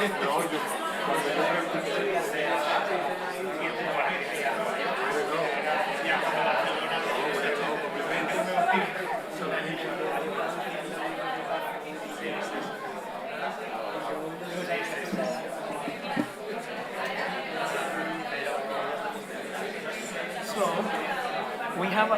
We have a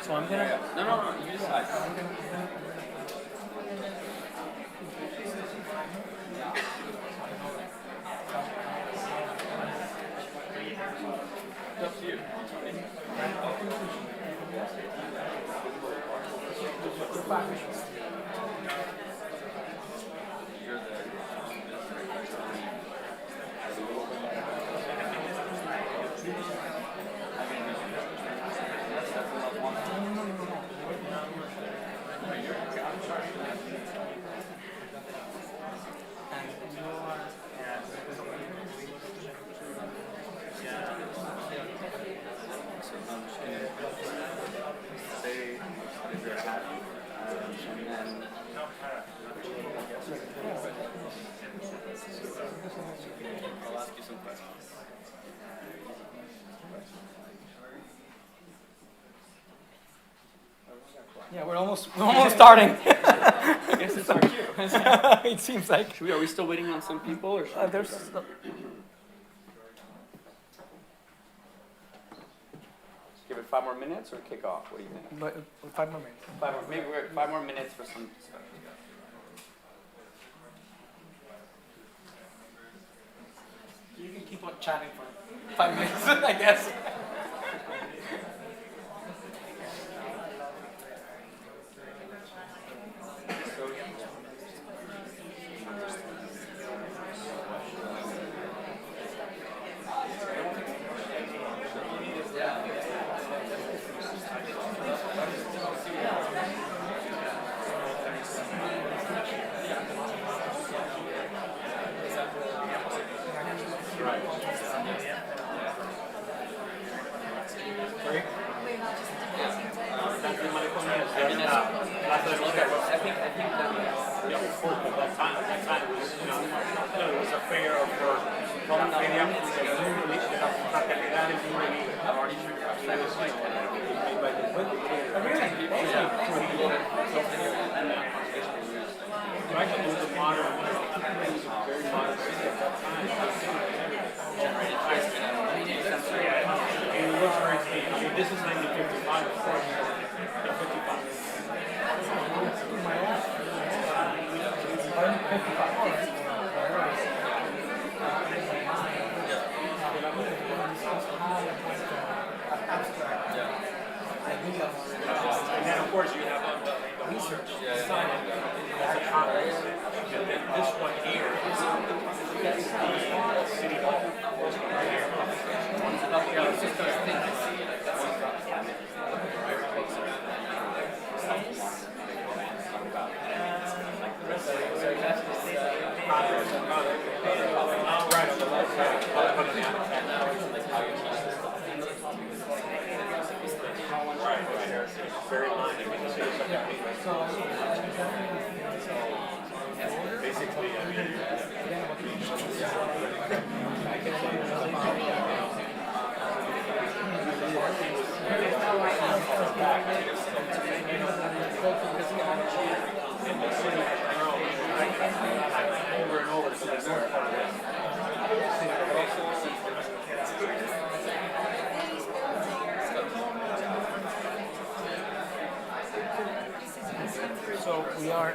So I'm gonna. No, you decide. It's up to you. I'll ask you some questions. Yeah, we're almost starting. I guess it's our cue. It seems like. Are we still waiting on some people? Or should we There's. give it 5 more minutes or kick off? What do you think? But 5 more minutes. 5 more, maybe we're 5 more minutes for some discussion. You can keep on chatting for 5 minutes, I guess. course, but that time it was, it was a fair for la feria de las fraternidades juveniles. Actually, it was a modern, very modern city at that time. And it looks very clean. I mean, this is 1955, of course. 55. And then, of course, you have the research side as a context. And then this one here is the city hall. Right on the left very line. Basically, I mean, over and over, so there's more part of this. So we are.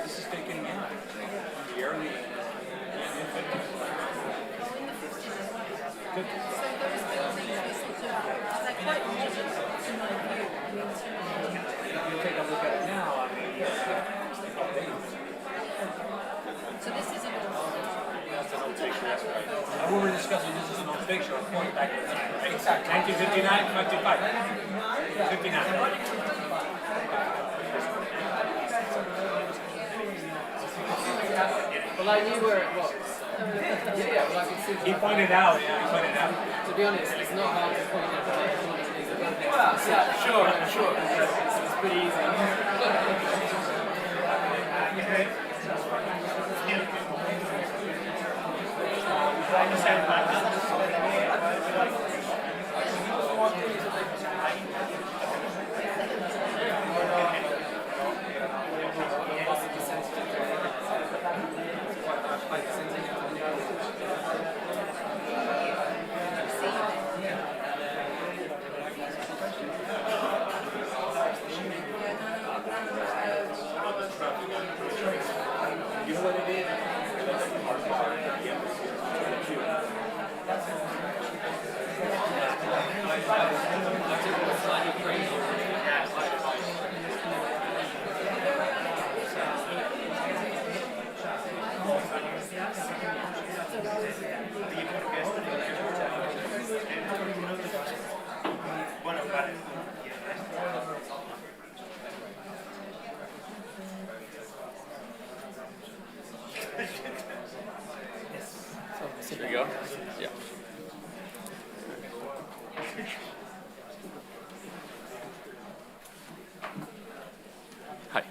This is taken in the early 50s. If you take a look at it now, I mean, So this is that's an old picture, that's right. We were discussing this is an old picture, of course, back in the time, right? Exactly. 1959, 55. 59. well, I knew where it was. Yeah, well, I could see. He pointed out, yeah, To be honest, it's not hard to point out that Sure. it's pretty easy. There you go. Yeah. Hi.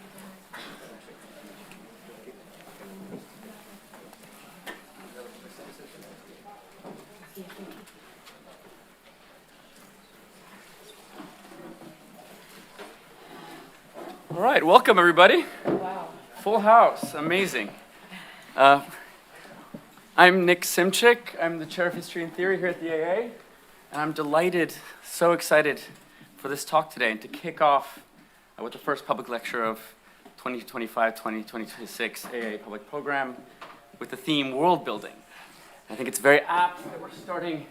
All right, welcome everybody. Wow. Full house, amazing. I'm Nick Simchik. I'm the chair of history and theory here at the AA, and I'm delighted, so excited for this talk today and to kick off with the first public lecture of 2025-2026 AA public program with the theme world building. I think it's very apt that we're starting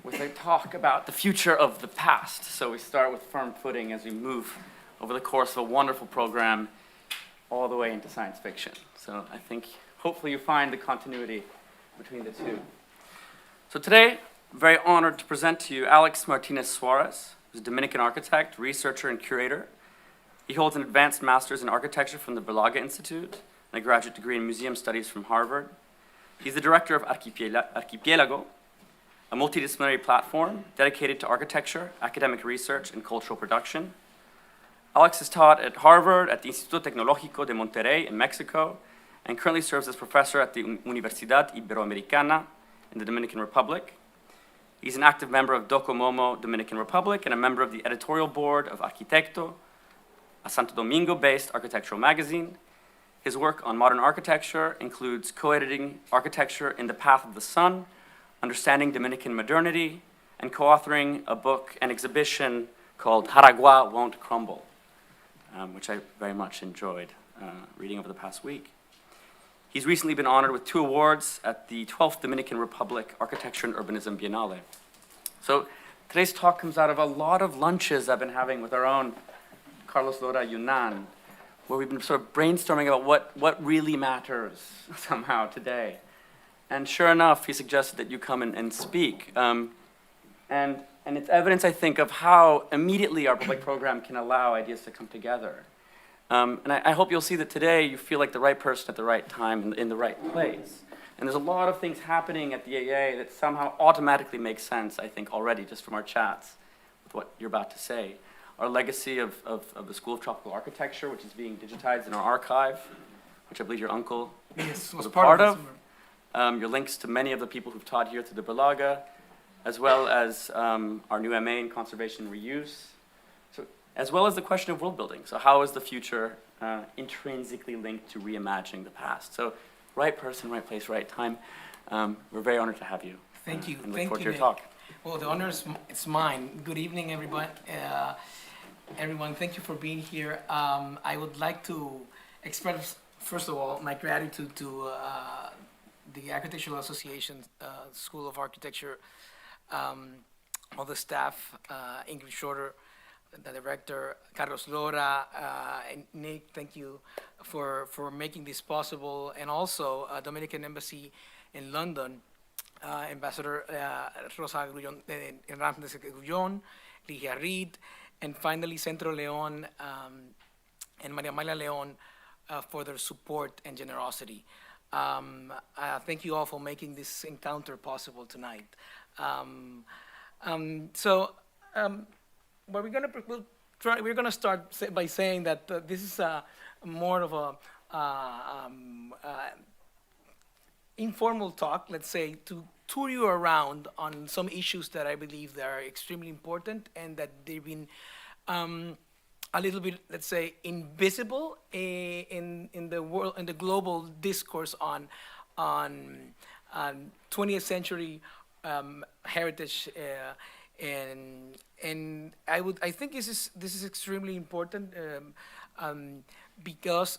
with a talk about the future of the past. So we start with firm footing as we move over the course of a wonderful program all the way into science fiction. So I think hopefully you find the continuity between the two. So today, I'm very honored to present to you Alex Martínez Suárez, who's a Dominican architect, researcher, and curator. He holds an advanced master's in architecture from the Berlage Institute and a graduate degree in museum studies from Harvard. He's the director of Archipelago, a multidisciplinary platform dedicated to architecture, academic research, and cultural production. Alex has taught at Harvard, at the Instituto Tecnológico de Monterrey in Mexico, and currently serves as professor at the Universidad Iberoamericana in the Dominican Republic. He's an active member of Docomomo Dominican Republic and a member of the editorial board of Arquitecto, a Santo Domingo-based architectural magazine. His work on modern architecture includes co-editing Architecture in the Path of the Sun, Understanding Dominican Modernity, and co-authoring a book and exhibition called Jaragua Won't Crumble, which I very much enjoyed reading over the past week. He's recently been honored with 2 awards at the 12th Dominican Republic Architecture and Urbanism Biennale. So today's talk comes out of a lot of lunches I've been having with our own Carlos Lora Yunan, where we've been sort of brainstorming about what really matters somehow today. And sure enough, he suggested that you come and speak. And it's evidence, I think, of how immediately our public program can allow ideas to come together. And I hope you'll see that today you feel like the right person at the right time in the right place. And there's a lot of things happening at the AA that somehow automatically make sense, I think, already just from our chats with what you're about to say. Our legacy of the School of Tropical Architecture, which is being digitized in our archive, which I believe your uncle was a part of. Your links to many of the people who've taught here through the Berlaga, as well as our new MA in Conservation and Reuse, as well as the question of world building. So how is the future intrinsically linked to reimagining the past? So right person, right place, right time. We're very honored to have you. Thank you. And look Thank forward you, to your talk. Well, the honor is mine. Good evening, everybody. Everyone, thank you for being here. I would like to express, first of all, my gratitude to the Architectural Association, School of Architecture, all the staff, Ingrid Schroeder, the director, Carlos Lora, and Nick, thank you for making this possible, and also Dominican Embassy in London, Ambassador Rosa Grullón, Hernández Grullón, Ligia Reed, and finally Centro León and Maria Amalia León for their support and generosity. Thank you all for making this encounter possible tonight. What we're gonna start by saying that this is more of a informal talk, let's say, to tour you around on some issues that I believe that are extremely important and that they've been a little bit, let's say, invisible in the world, in the global discourse on 20th century heritage. And I think this is extremely important because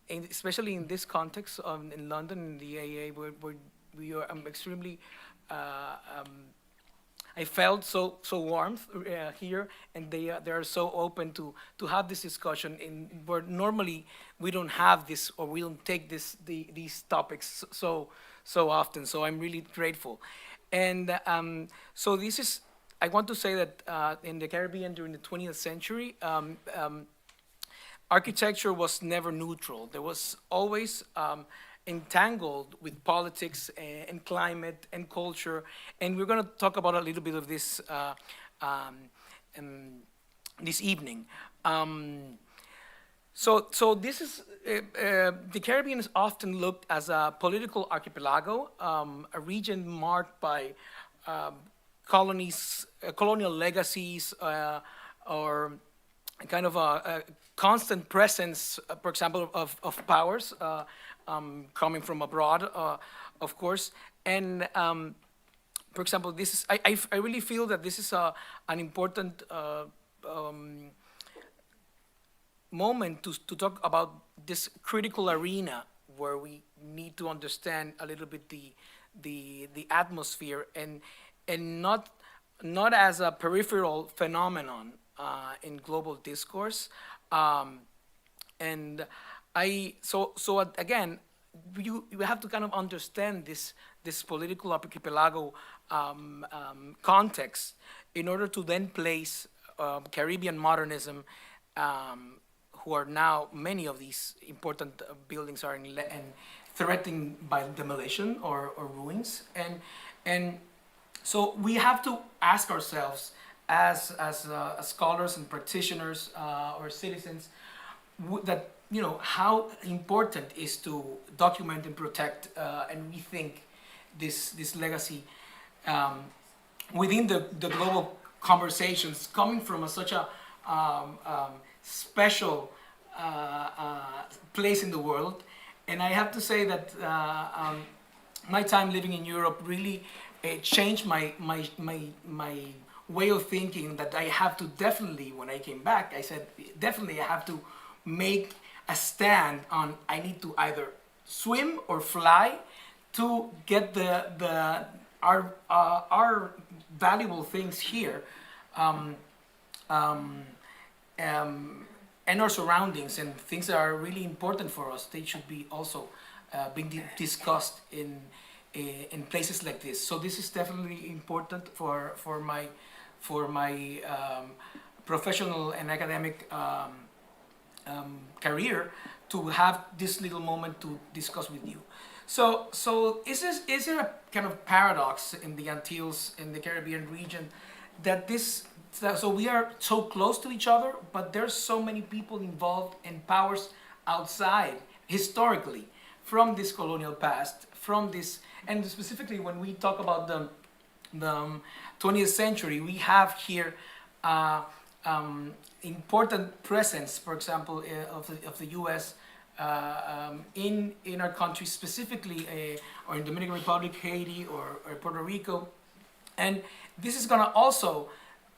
especially in this context in London, in the AA, we are extremely. I felt so warmth here, and they are so open to have this discussion. Where normally we don't have this, or we don't take these topics so often. So I'm really grateful, and so this is. I want to say that in the Caribbean during the 20th century, architecture was never neutral. There was always entangled with politics and climate and culture, and we're going to talk about a little bit of this this evening. So this is the Caribbean is often looked as a political archipelago, a region marked by colonial legacies, or kind of a constant presence, for example, of powers coming from abroad, of course. And for example, this is I really feel that this is an important moment to talk about this critical arena where we need to understand a little bit the atmosphere and not as a peripheral phenomenon in global discourse. And again, you have to kind of understand this political archipelago context in order to then place Caribbean modernism, who are now, many of these important buildings are threatened by demolition or ruins. And so we have to ask ourselves, as scholars and practitioners or citizens, that how important is to document and protect and rethink this legacy within the global conversations coming from such a special place in the world. And I have to say that my time living in Europe really changed my way of thinking, that I have to definitely, when I came back, I said, definitely I have to make a stand on, I need to either swim or fly to get our valuable things here, and our surroundings and things that are really important for us. They should be also being discussed in places like this. So this is definitely important for my professional and academic career, to have this little moment to discuss with you. So is there a kind of paradox in the Antilles, in the Caribbean region, that so we are so close to each other, but there's so many people involved and powers outside, historically, from this colonial past, from this, and specifically when we talk about the 20th century, we have here important presence, for example, of the U.S. In our country, specifically, or in Dominican Republic, Haiti, or Puerto Rico, and this is going to also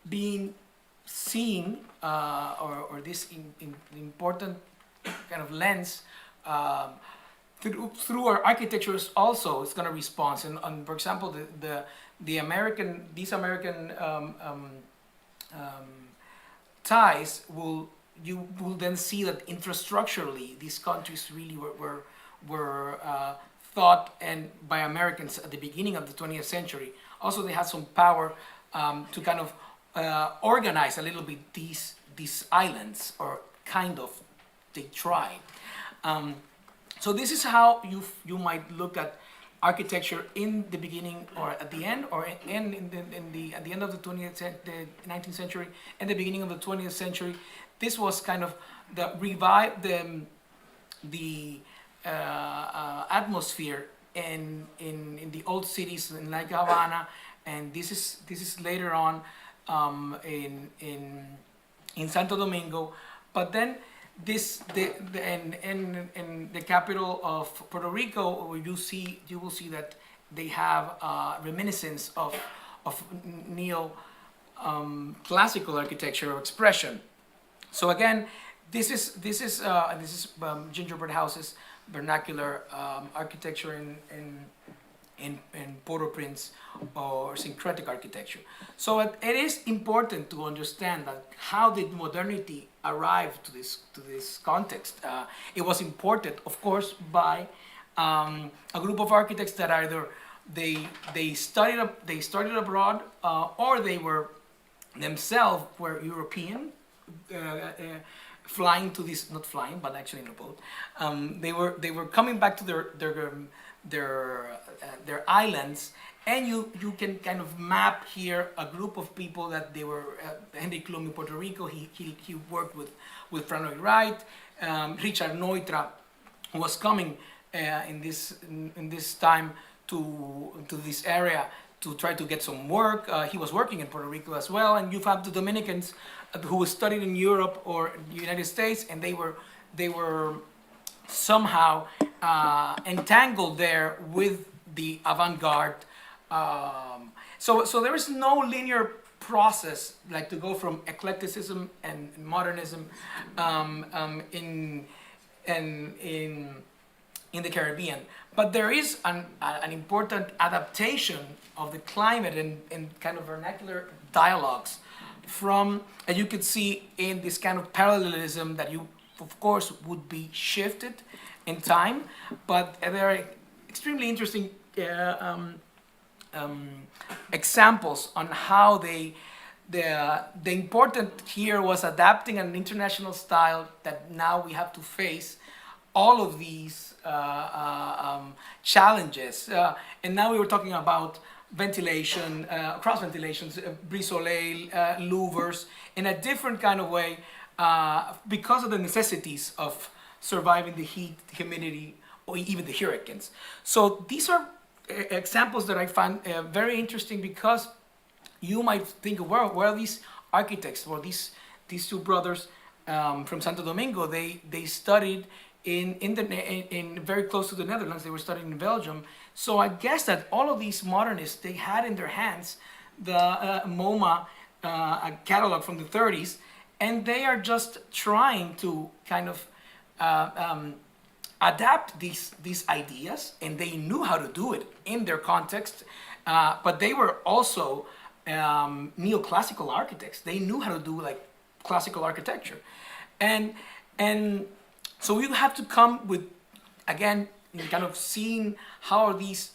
be seen, or this important kind of lens through our architectures. Also, it's going to respond. And for example, these American ties you will then see that infrastructurally these countries really were thought and by Americans at the beginning of the 20th century. Also, they had some power to kind of organize a little bit these islands, or kind of they tried. So this is how you might look at architecture in the beginning, or at the end, or at the end of the 19th century and the beginning of the 20th century. This was kind of the atmosphere in the old cities in like Havana, and this is later on in Santo Domingo. But then in the capital of Puerto Rico, you will see that they have reminiscence of neo classical architecture or expression. So again, this is gingerbread houses, vernacular architecture in Port-au-Prince, or syncretic architecture. So it is important to understand that how did modernity arrive to this context. It was imported, of course, by a group of architects that either they studied abroad, or they were themselves were European, flying to this, not flying, but actually in a boat. They were coming back to their islands, and you can kind of map here a group of people that they were. Henry Klum in Puerto Rico, he worked with Frank Lloyd Wright. Richard Neutra was coming in this time to this area to try to get some work. He was working in Puerto Rico as well, and you have the Dominicans who studied in Europe or the United States, and they were somehow entangled there with the avant-garde. So there is no linear process like to go from eclecticism and modernism in the Caribbean. But there is an important adaptation of the climate and kind of vernacular dialogues from, and you could see in this kind of parallelism that you, of course, would be shifted in time, but there are extremely interesting examples on how the important here was adapting an international style that now we have to face all of these challenges. And now we were talking about ventilation, cross ventilations, brise-soleil, louvers, in a different kind of way because of the necessities of surviving the heat, humidity, or even the hurricanes. So these are examples that I find very interesting because you might think, where are these architects, or these two brothers from Santo Domingo? They studied in very close to the Netherlands. They were studying in Belgium. So I guess that all of these modernists, they had in their hands the MoMA catalog from the 30s, and they are just trying to kind of adapt these ideas, and they knew how to do it in their context, but they were also neoclassical architects. They knew how to do like classical architecture, and so we have to come with, again, kind of seeing how are these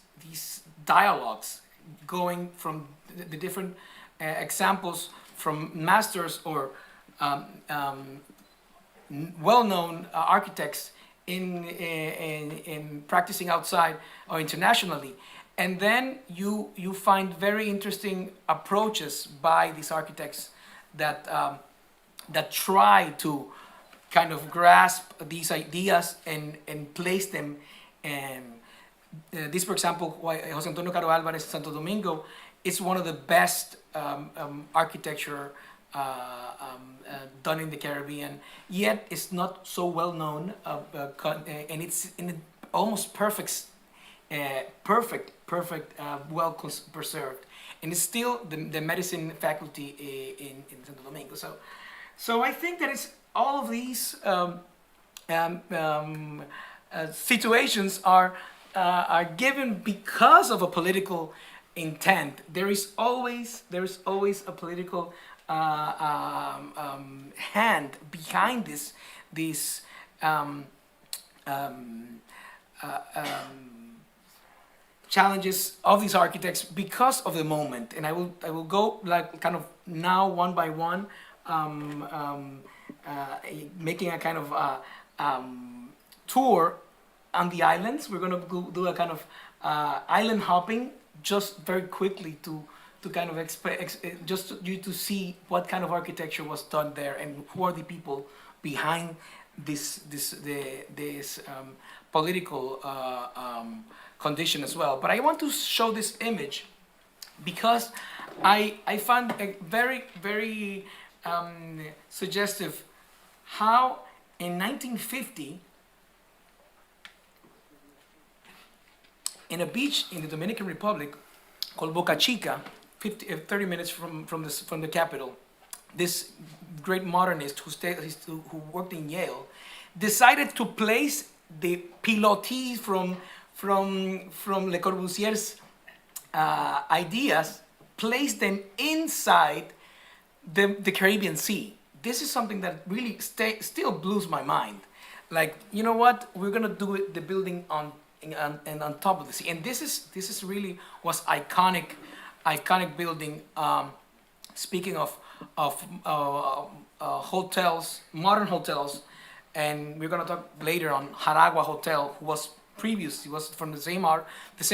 dialogues going from the different examples from masters or well-known architects in practicing outside or internationally. And then you find very interesting approaches by these architects that try to kind of grasp these ideas and place them. This, for example, José Antonio Caro Álvarez, Santo Domingo, is one of the best architecture done in the Caribbean, yet it's not so well known, and it's in almost perfect, well preserved, and it's still the medicine faculty in Santo Domingo. So I think that it's all of these situations are given because of a political intent. There is always a political hand behind these challenges of these architects because of the moment. And I will go like kind of now one by one, making a kind of tour on the islands. We're going to do a kind of island hopping just very quickly to kind of just you to see what kind of architecture was done there and who are the people behind this political condition as well. But I want to show this image because I found it very suggestive how in 1950 in a beach in the Dominican Republic called Boca Chica, 30 minutes from the capital, this great modernist who worked in Yale decided to place the pilotis from Le Corbusier's ideas, place them inside the Caribbean Sea. This is something that really still blows my mind. Like, you know what? We're gonna do it, the building on top of the sea, and this is really was iconic building. Speaking of hotels, modern hotels, and we're gonna talk later on Jaragua Hotel, who was previous. He was from the same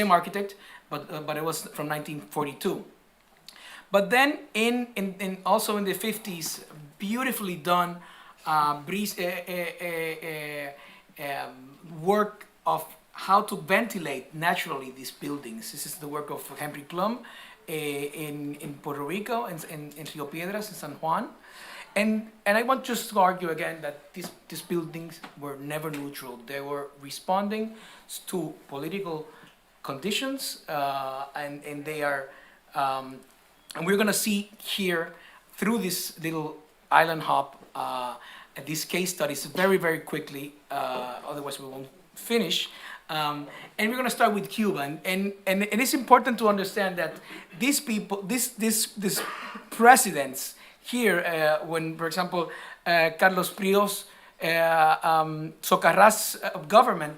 architect, but it was from 1942. But then in also in the 50s, beautifully done work of how to ventilate naturally these buildings. This is the work of Henry Plum in Puerto Rico, in Rio Piedras, in San Juan. And I want just to argue again that these buildings were never neutral. They were responding to political conditions, and they are, and we're gonna see here through this little island hop, these case studies very quickly, otherwise we won't finish. And we're going to start with Cuba, and it's important to understand that these people, these presidents here, when, for example, Carlos Prios, Socarrás government,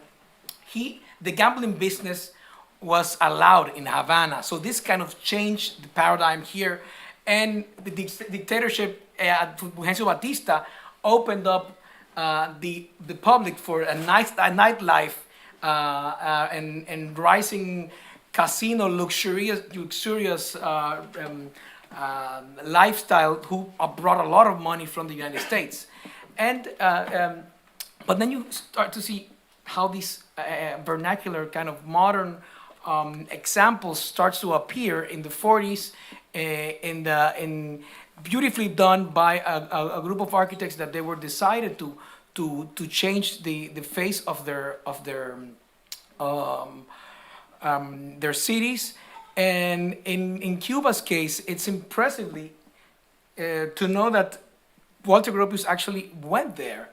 the gambling business was allowed in Havana. So this kind of changed the paradigm here, and the dictatorship at Fulgencio Batista opened up the public for a nightlife and rising casino luxurious lifestyle who brought a lot of money from the United States. And but then you start to see how these vernacular kind of modern examples starts to appear in the 40s, in beautifully done by a group of architects that they were decided to change the face of their cities. And in Cuba's case, it's impressively to know that Walter Gropius actually went there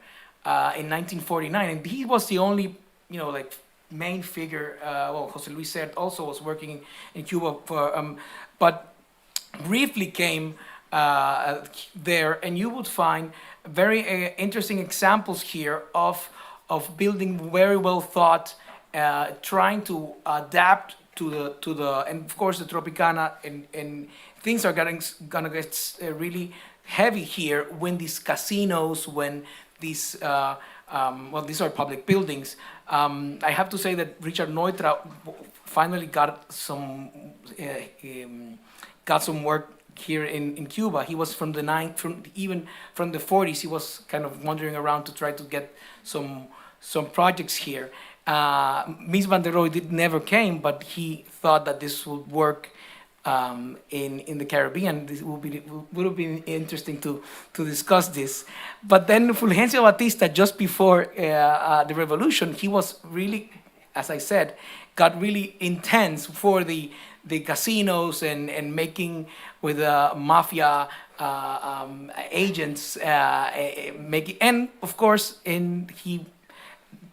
in 1949, and he was the only, like main figure. Well, Jose Luis said also was working in Cuba for, but briefly came there, and you would find very interesting examples here of building very well thought, trying to adapt to the and of course the Tropicana, and things are gonna get really heavy here when these casinos, when these well, these are public buildings. I have to say that Richard Neutra finally got some work here in Cuba. He was from the 40s. He was kind of wandering around to try to get some projects here. Mies van der Rohe never came, but he thought that this would work in the Caribbean. This would have been interesting to discuss this. But then Fulgencio Batista, just before the revolution, he was really, as I said, got really intense for the casinos and making with mafia agents, and of course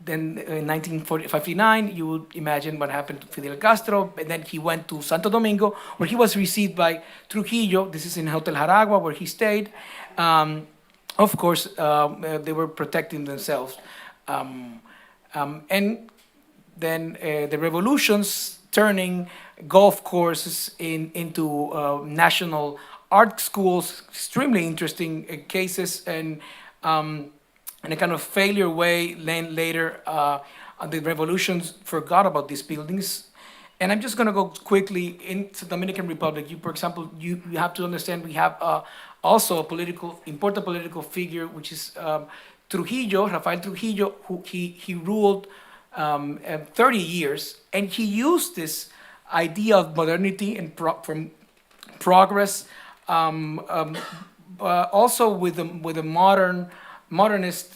then in 1959, you would imagine what happened to Fidel Castro. And then he went to Santo Domingo, where he was received by Trujillo. This is in Hotel Jaragua, where he stayed. Of course, they were protecting themselves. And then the revolutions turning golf courses into national art schools, extremely interesting cases, and in a kind of failure way. Then later, the revolutions forgot about these buildings. And I'm just going to go quickly into Dominican Republic. For example, you have to understand we have also a important political figure, which is Trujillo, Rafael Trujillo, who he ruled 30 years, and he used this idea of modernity and from progress, also with the modernist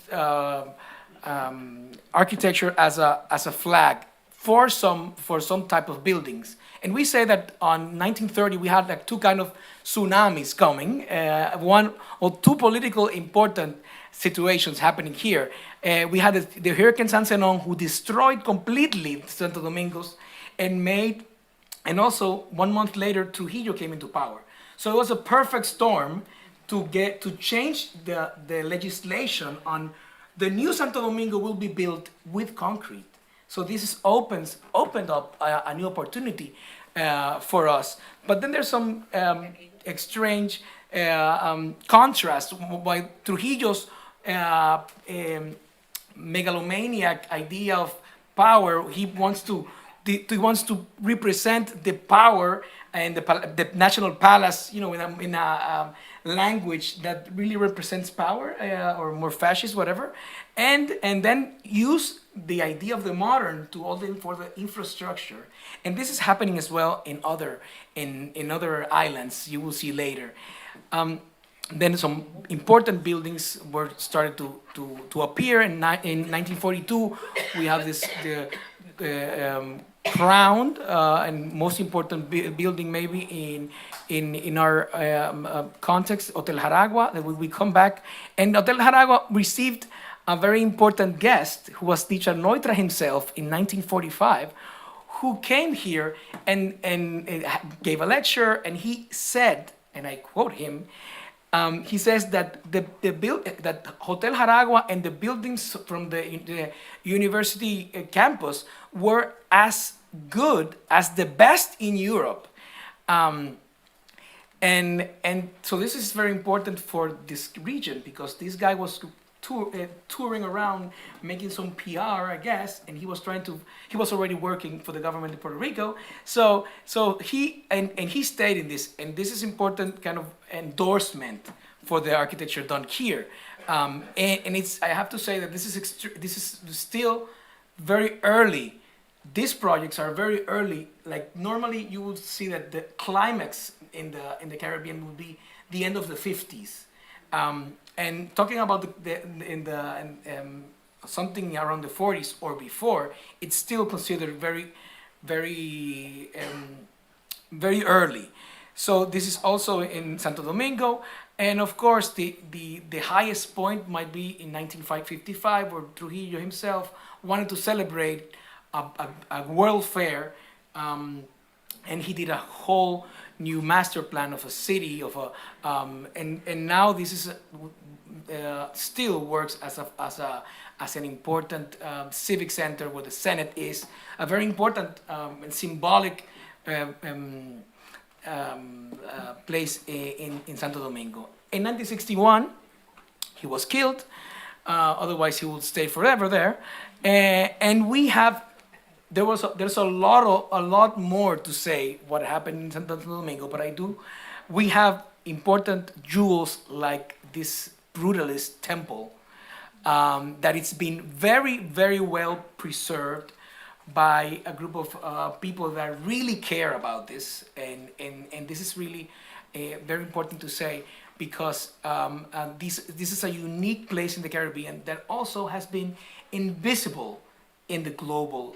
architecture as a flag for some type of buildings. And we say that on 1930 we had like two kind of tsunamis coming, one or two political important situations happening here. We had the Hurricane San Zenón, who destroyed completely Santo Domingo's, and also 1 month later Trujillo came into power. So it was a perfect storm to change the legislation on the new Santo Domingo will be built with concrete. So this opened up a new opportunity for us. But then there's some strange contrast by Trujillo's megalomaniac idea of power. He wants to represent the power and the national palace, in a language that really represents power, or more fascist, whatever, and then use the idea of the modern for the infrastructure. And this is happening as well in other islands. You will see later. Then some important buildings were started to appear. In 1942, we have the crowned and most important building maybe in our context, Hotel Jaragua. That we come back, and Hotel Jaragua received a very important guest, who was Richard Neutra himself in 1945, who came here and gave a lecture, and he said, and I quote him, he says that that Hotel Jaragua and the buildings from the university campus were as good as the best in Europe. And so this is very important for this region, because this guy was touring around, making some PR, I guess, and he was already working for the government of Puerto Rico. So he stayed in this, and this is important kind of endorsement for the architecture done here. And it's, I have to say that this is still very early. These projects are very early. Like normally you would see that the climax in the Caribbean would be the end of the 50s. And talking about something around the 40s or before, it's still considered very, very, very early. So this is also in Santo Domingo, and of course the highest point might be in 1955, where Trujillo himself wanted to celebrate a world fair, and he did a whole new master plan of a city and now this is still works as an important civic center where the Senate is a very important and symbolic place in Santo Domingo. In 1961, he was killed. Otherwise, he would stay forever there. And we have there's a lot more to say what happened in Santo Domingo, but we have important jewels like this brutalist temple that it's been very, very well preserved by a group of people that really care about this, and this is really very important to say because this is a unique place in the Caribbean that also has been invisible in the global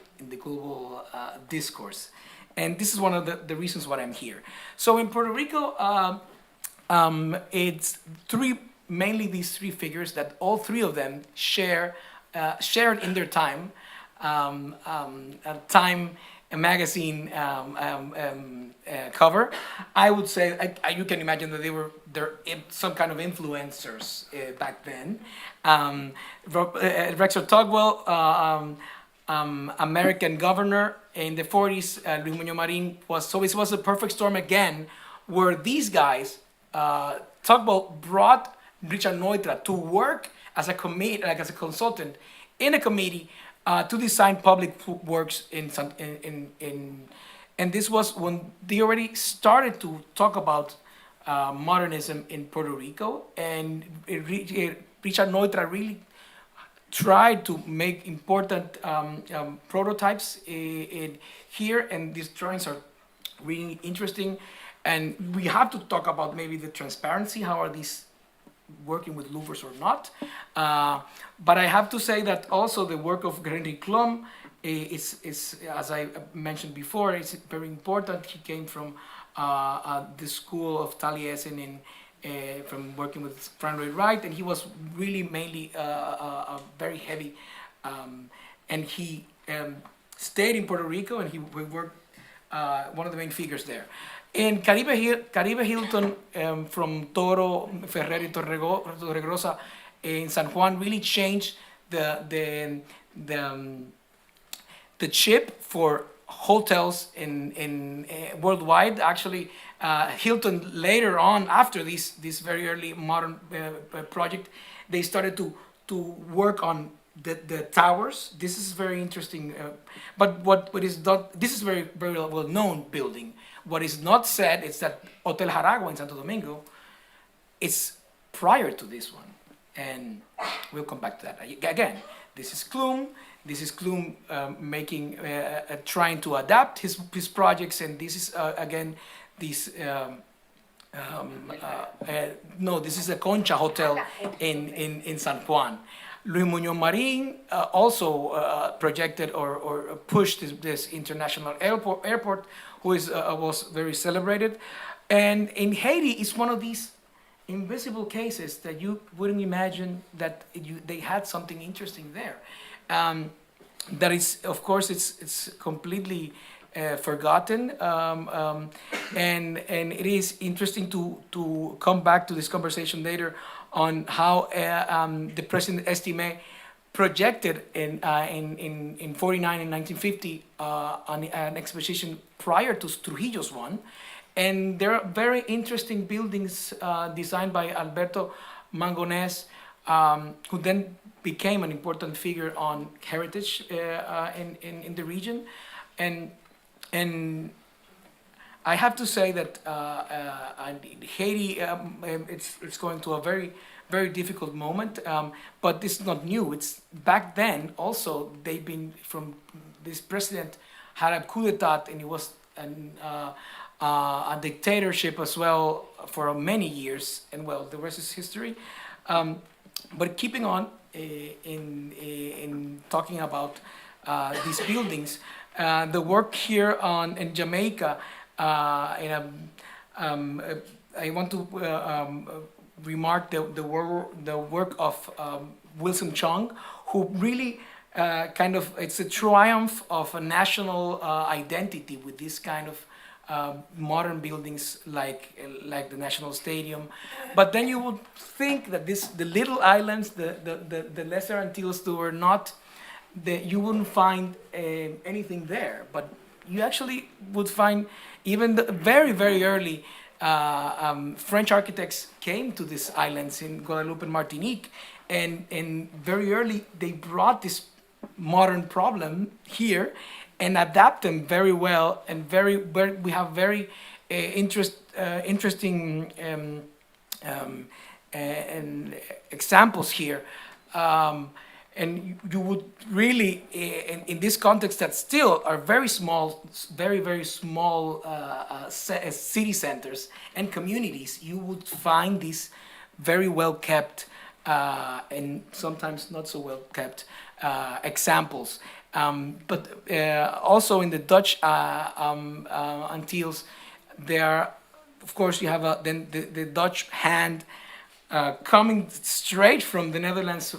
discourse, and this is one of the reasons why I'm here. So in Puerto Rico, it's mainly these three figures that all three of them shared in their time. Time magazine cover. I would say you can imagine that they're some kind of influencers back then. Rexford Tugwell, American governor in the 40s. Luis Muñoz Marín it was a perfect storm again, where these guys, Tugwell brought Richard Neutra to work as a consultant in a committee to design public works and this was when they already started to talk about modernism in Puerto Rico, and Richard Neutra really tried to make important prototypes here, and these drawings are really interesting, and we have to talk about maybe the transparency, how are these working with louvers or not, but I have to say that also the work of Henry Klum is as I mentioned before, it's very important. He came from the school of Taliesin from working with Frank Lloyd Wright, and he was really mainly a very heavy, and he stayed in Puerto Rico, and he worked one of the main figures there. In Caribe Hilton, from Toro, Ferrer, y Torregrosa in San Juan, really changed the chip for hotels in worldwide. Actually, Hilton later on, after this very early modern project, they started to work on the towers. This is very interesting, but what is not, this is very well known building. What is not said is that Hotel Jaragua in Santo Domingo is prior to this one, and we'll come back to that. Again, this is Klum. This is Klum making, trying to adapt his projects, and this is again this. No, this is a Concha Hotel in San Juan. Luis Muñoz Marín also projected or pushed this international airport, who was very celebrated. And in Haiti, it's one of these invisible cases that you wouldn't imagine that they had something interesting there. That is, of course, it's completely forgotten, and it is interesting to come back to this conversation later on how the President Estime projected in 49 and 1950 on an exposition prior to Trujillo's one, and there are very interesting buildings designed by Alberto Mangonés who then became an important figure on heritage in the region, and I have to say that Haiti, it's going to a very difficult moment, but this is not new. It's back then also they've been from this president had a coup d'état, and it was a dictatorship as well for many years, and well, the rest is history. But keeping on in talking about these buildings, the work here in Jamaica. I want to remark the work of Wilson Chung, who really it's a triumph of a national identity with this kind of modern buildings like the National Stadium. But then you would think that the little islands, the Lesser Antilles, were not, you wouldn't find anything there, but you actually would find even the very early French architects came to these islands in Guadeloupe and Martinique, and very early they brought this modern problem here and adapt them very well, and we have very interesting and examples here. And you would really, in this context that still are very small, very small city centers and communities, you would find these very well kept and sometimes not so well kept examples. But also in the Dutch Antilles, there, of course, you have then the Dutch hand. Coming straight from the Netherlands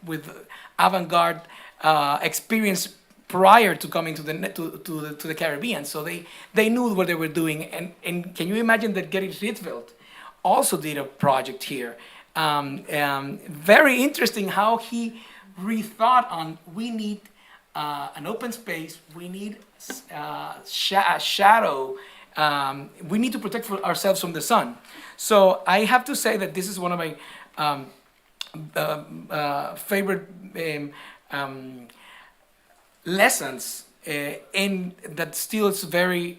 with avant-garde experience prior to coming to the Caribbean, so they knew what they were doing. And can you imagine that Gerrit Rietveld also did a project here? Very interesting how he rethought on, we need an open space, we need shadow. We need to protect ourselves from the sun. So I have to say that this is one of my favorite lessons, in that still it's very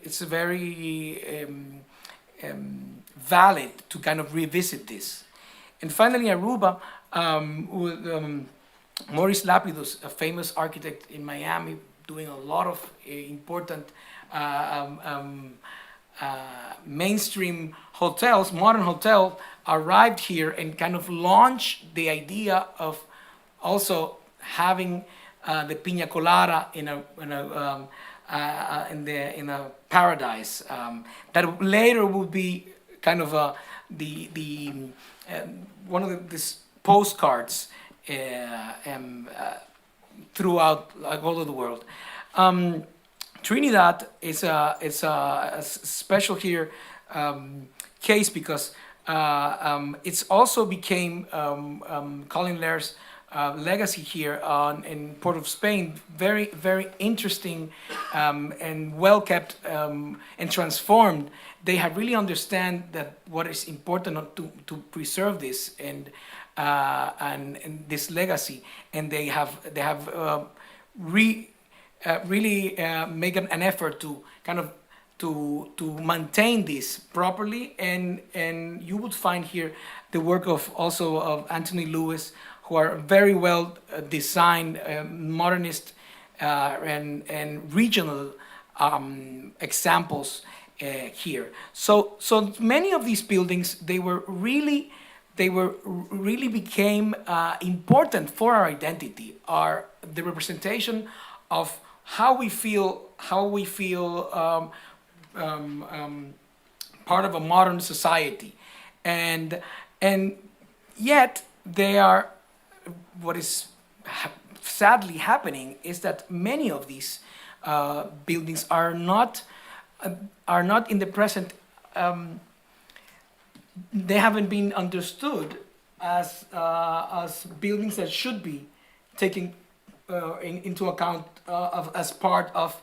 valid to kind of revisit this. And finally, Aruba, with Maurice Lapidus, a famous architect in Miami, doing a lot of important mainstream hotels, modern hotel, arrived here and kind of launched the idea of also having the piña colada in a paradise that later would be kind of one of these postcards throughout all of the world. Trinidad is a special here case because it's also became Colin Lair's legacy here in Port of Spain. Very interesting and well kept and transformed. They have really understand that what is important to preserve this and this legacy, and they have really make an effort to kind of to maintain this properly, and you would find here the work of Anthony Lewis, who are very well designed modernist and regional examples here. So many of these buildings they really became important for our identity, are the representation of how we feel part of a modern society, and yet they are, what is sadly happening is that many of these buildings are not in the present. They haven't been understood as buildings that should be taken into account as part of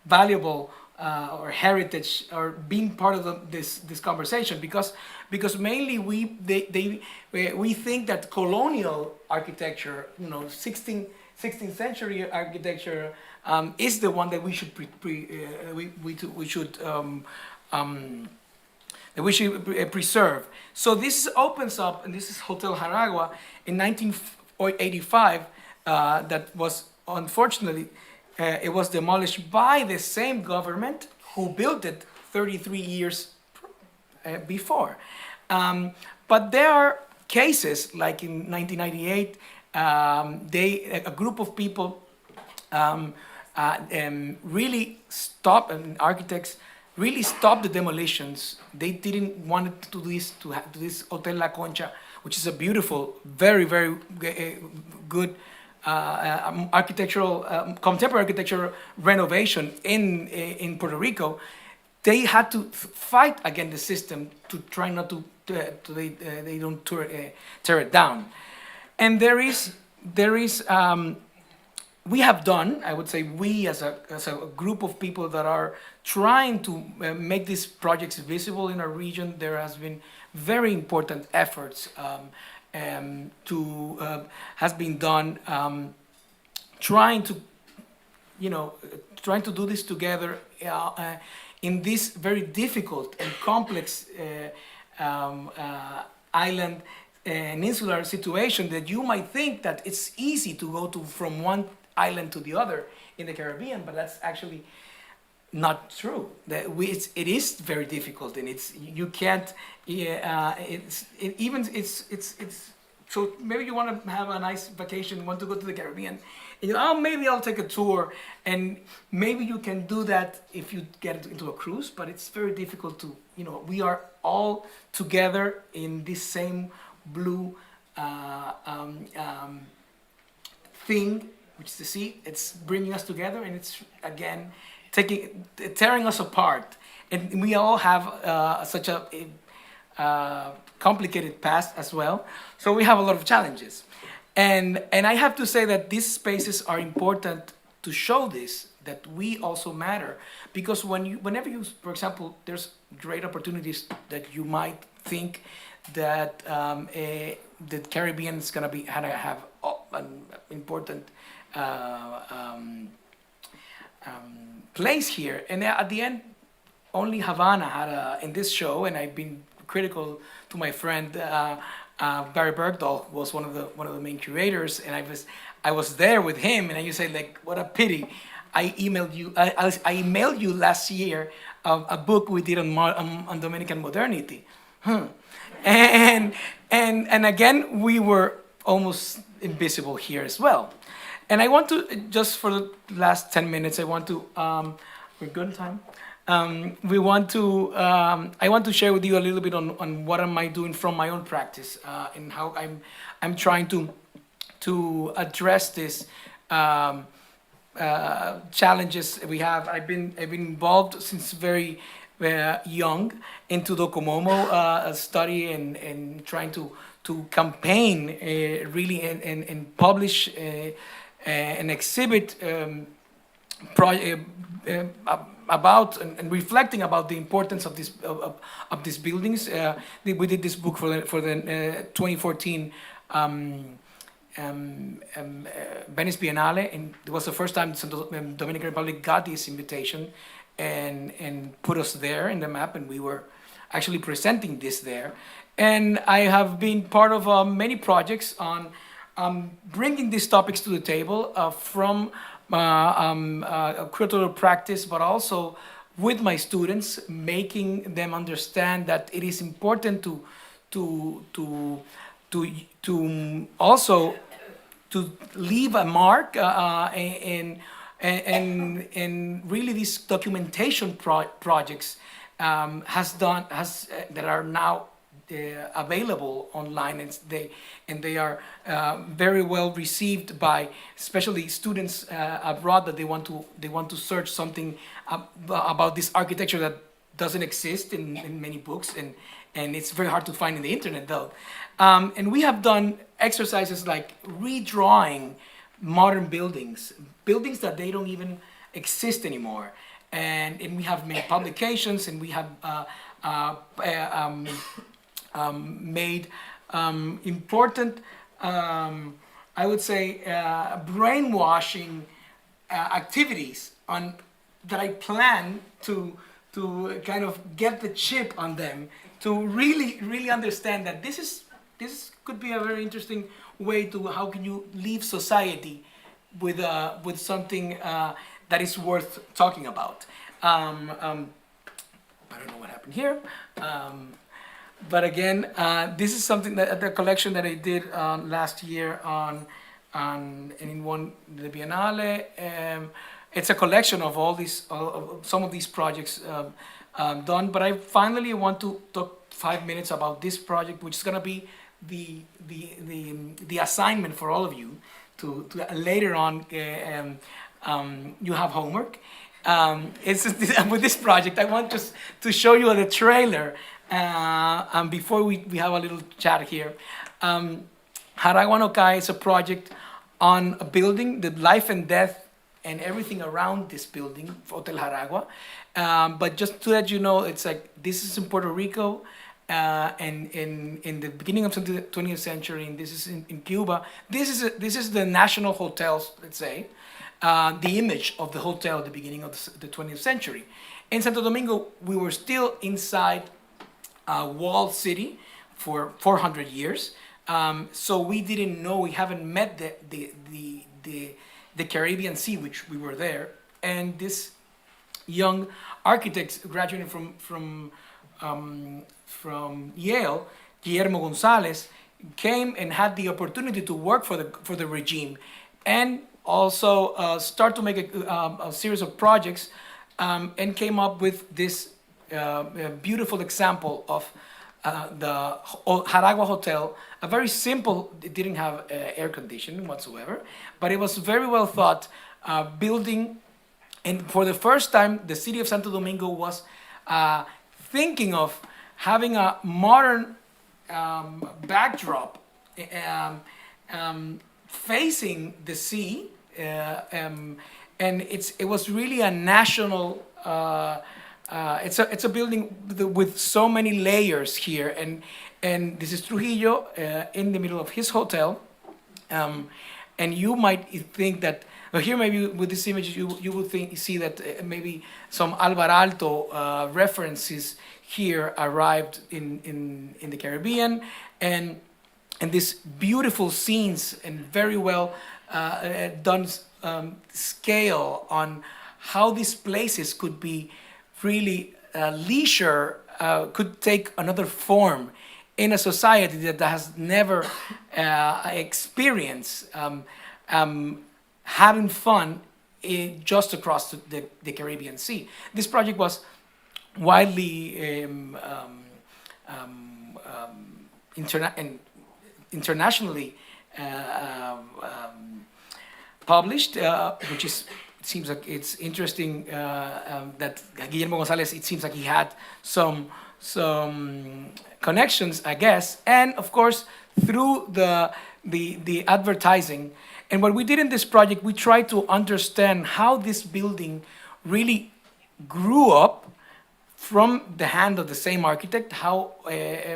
valuable or heritage or being part of this conversation, because mainly we think that colonial architecture, 16th century architecture, is the one that we should preserve. So this opens up, and this is Hotel Jaragua in 1985. That was unfortunately it was demolished by the same government who built it 33 years before. But there are cases like in 1998, a group of people really stopped, and architects really stopped the demolitions. They didn't want to do this Hotel La Concha, which is a beautiful, very, very good architectural, contemporary architectural renovation in Puerto Rico. They had to fight against the system to try not to they don't tear it down. And there is we have done, I would say, we as a group of people that are trying to make these projects visible in our region. There has been very important efforts has been done, trying to do this together in this very difficult and complex island and insular situation, that you might think that it's easy to go from one island to the other in the Caribbean, but that's actually not true. It is very difficult, and you can't. So maybe you want to have a nice vacation, want to go to the Caribbean, and maybe I'll take a tour, and maybe you can do that if you get into a cruise, but it's very difficult to, we are all together in this same blue thing, which is the sea. It's bringing us together, and it's again tearing us apart, and we all have such a complicated past as well. So we have a lot of challenges, and I have to say that these spaces are important to show this, that we also matter, because whenever you, for example, there's great opportunities that you might think that the Caribbean is gonna have an important place here, and at the end, only Havana had in this show, and I've been critical to my friend Barry Bergdahl, who was one of the main curators, and I was there with him, and I used to say, like, what a pity. I emailed you last year a book we did on Dominican modernity, and again we were almost invisible here as well. And I want to, just for the last 10 minutes, I want to we're good on time. I want to share with you a little bit on what am I doing from my own practice, and how I'm trying to address this challenges we have. I've been involved since very young into Docomomo study and trying to campaign really and publish and exhibit about and reflecting about the importance of these buildings. We did this book for the 2014 Venice Biennale, and it was the first time the Dominican Republic got this invitation and put us there in the map, and we were actually presenting this there. And I have been part of many projects on bringing these topics to the table from a curatorial practice, but also with my students, making them understand that it is important to also to leave a mark and really these documentation projects that are now available online, and they are very well received by especially students abroad, that they want to search something about this architecture that doesn't exist in many books, and it's very hard to find in the internet though. And we have done exercises like redrawing modern buildings that they don't even exist anymore, and we have made publications, and we have made important, I would say, brainwashing activities on that I plan to kind of get the chip on them to really understand that this could be a very interesting way to how can you leave society with something that is worth talking about. I don't know what happened here. But again, this is something that the collection that I did last year the Biennale. It's a collection of all these, some of these projects done. But I finally want to talk 5 minutes about this project, which is going to be the assignment for all of you to later on. You have homework. With this project, I want just to show you the trailer. Before we have a little chat here, Jaragua no Cae is a project on a building, the life and death and everything around this building, Hotel Jaragua. But just to let you know, it's like this is in Puerto Rico, and in the beginning of the 20th century, and this is in Cuba. This is the national hotels, let's say, the image of the hotel at the beginning of the 20th century. In Santo Domingo, we were still inside a walled city for 400 years. So we didn't know, we haven't met the Caribbean Sea, which we were there. And this young architect graduating from Yale, Guillermo Gonzalez, came and had the opportunity to work for the regime, and also start to make a series of projects, and came up with this beautiful example of the Jaragua Hotel, a very simple, it didn't have air conditioning whatsoever, but it was very well thought building. And for the first time, the city of Santo Domingo was thinking of having a modern backdrop facing the sea, and it was really a national. It's a building with so many layers here, and this is Trujillo in the middle of his hotel, and you might think that here maybe with this image you will see that maybe some Alvar Aalto references here arrived in the Caribbean, and these beautiful scenes and very well done scale on how these places could be really leisure, could take another form in a society that has never experienced having fun just across the Caribbean Sea. This project was widely internationally published, which is. It seems like it's interesting that Guillermo Gonzalez, it seems like he had some connections, I guess, and of course through the advertising. And what we did in this project, we tried to understand how this building really grew up from the hand of the same architect, how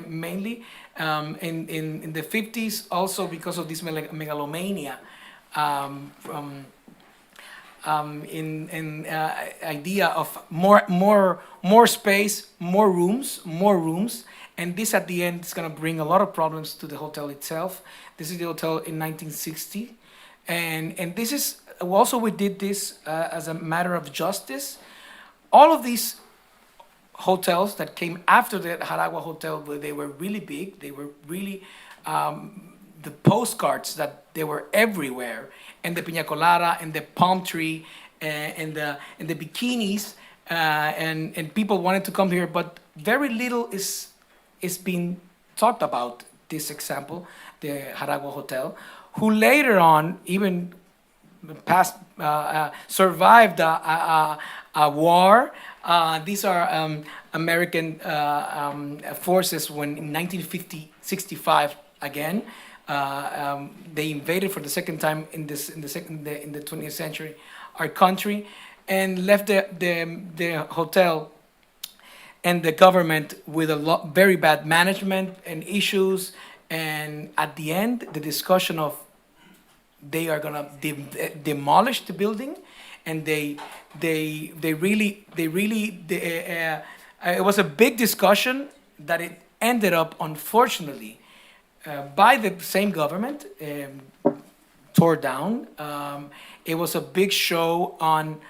mainly in the 50s, also because of this megalomania idea of more space, more rooms, and this at the end is going to bring a lot of problems to the hotel itself. This is the hotel in 1960, and this is also, we did this as a matter of justice. All of these hotels that came after the Jaragua Hotel, they were really big. They were really the postcards that they were everywhere, and the piña colada and the palm tree and the bikinis, and people wanted to come here, but very little is being talked about this example, the Jaragua Hotel, who later on even survived a war. These are American forces when in 1965 again. They invaded for the second time in the 20th century our country, and left the hotel and the government with very bad management and issues. And at the end, the discussion of they are gonna demolish the building, and it was a big discussion that it ended up, unfortunately, by the same government, tore down. It was a big show on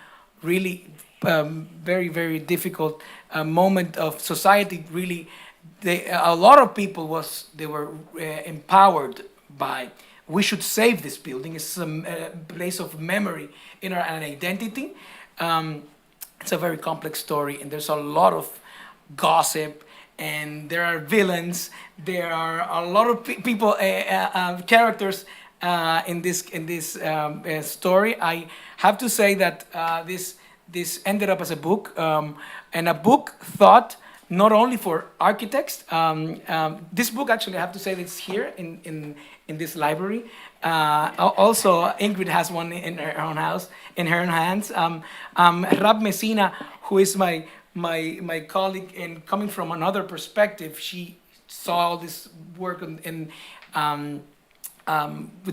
really very, very difficult moment of society. Really, a lot of people were empowered by, we should save this building. It's a place of memory in our an identity. It's a very complex story, and there's a lot of gossip, and there are villains. There are a lot of people, characters in this story. I have to say that this ended up as a book, and a book thought not only for architects. This book, actually, I have to say, it's here in this library. Also, Ingrid has one in her own house, in her own hands. Rab Messina, who is my colleague, and coming from another perspective, she saw all this work with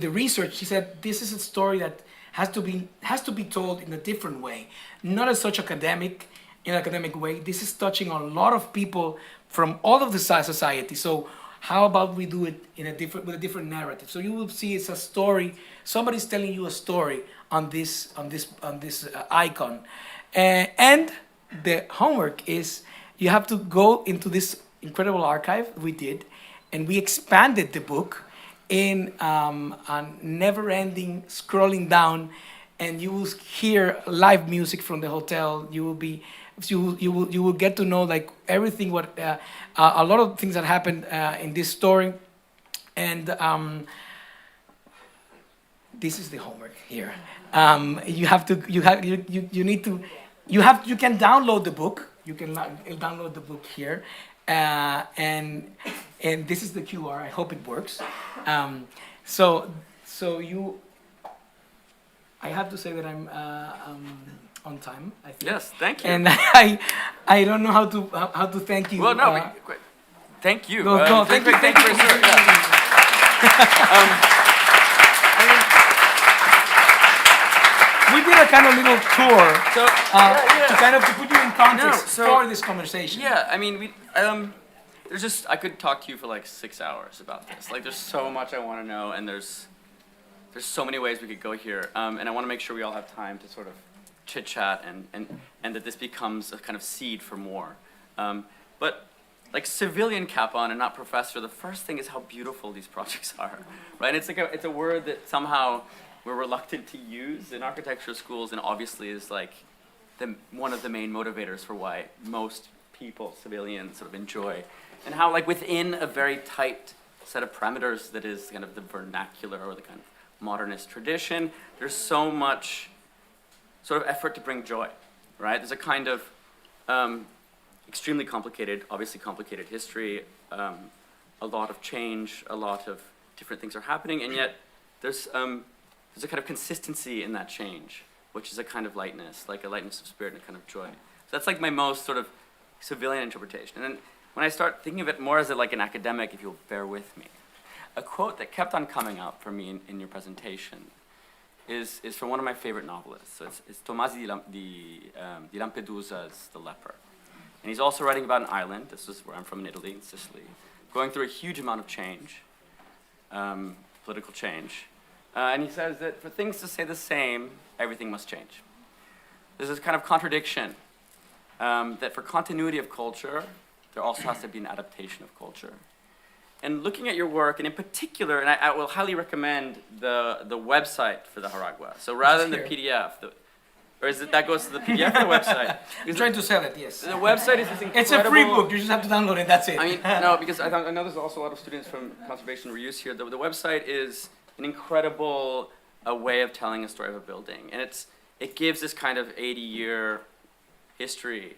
the research. She said this is a story that has to be told in a different way, not as such academic way. This is touching on a lot of people from all of the society. So how about we do it with a different narrative? So you will see it's a story. Somebody's telling you a story on this icon, and the homework is you have to go into this incredible archive we did, and we expanded the book in a never-ending scrolling down, and you will hear live music from the hotel. You will get to know like everything a lot of things that happened in this story, and this is the homework here. You can download the book. You can download the book here, and this is the QR. I hope it works. I have to say that I'm on time, I think. Yes, thank you. And I don't know how to thank you. Well, no, thank you. Thank you. Sir. We did a kind of little tour Yeah. to kind of to put you in context No, for this conversation. Yeah, I mean, I could talk to you for like 6 hours about this. Like, there's so much I want to know, and there's so many ways we could go here, and I want to make sure we all have time to sort of chit chat and that this becomes a kind of seed for more. But like civilian cap on and not professor, the first thing is how beautiful these projects are, right? It's a word that somehow we're reluctant to use in architecture schools, and obviously is like one of the main motivators for why most people, civilians, sort of enjoy, and how like within a very tight set of parameters that is kind of the vernacular or the kind of modernist tradition, there's so much sort of effort to bring joy, right? There's a kind of extremely obviously complicated history, a lot of change, a lot of different things are happening, and yet there's a kind of consistency in that change, which is a kind of lightness, like a lightness of spirit and a kind of joy. So that's like my most sort of civilian interpretation. And then when I start thinking of it more as like an academic, if you'll bear with me, a quote that kept on coming up for me in your presentation is from one of my favorite novelists. So it's Tomasi di Lampedusa's The Leper. And he's also writing about an island, this is where I'm from in Italy, in Sicily, going through a huge amount of change, political change. And he says that for things to stay the same, everything must change. There's this kind of contradiction, that for continuity of culture, there also has to be an adaptation of culture. And looking at your work, and in particular, and I will highly recommend the website for the Jaragua. So rather than the PDF, that goes to the PDF or the website? You're trying to sell it, yes. The website is this incredible... It's a free book, you just have to download it, that's it. I mean, no, because I know there's also a lot of students from conservation reuse here. The website is an incredible way of telling a story of a building. And it gives this kind of 80-year history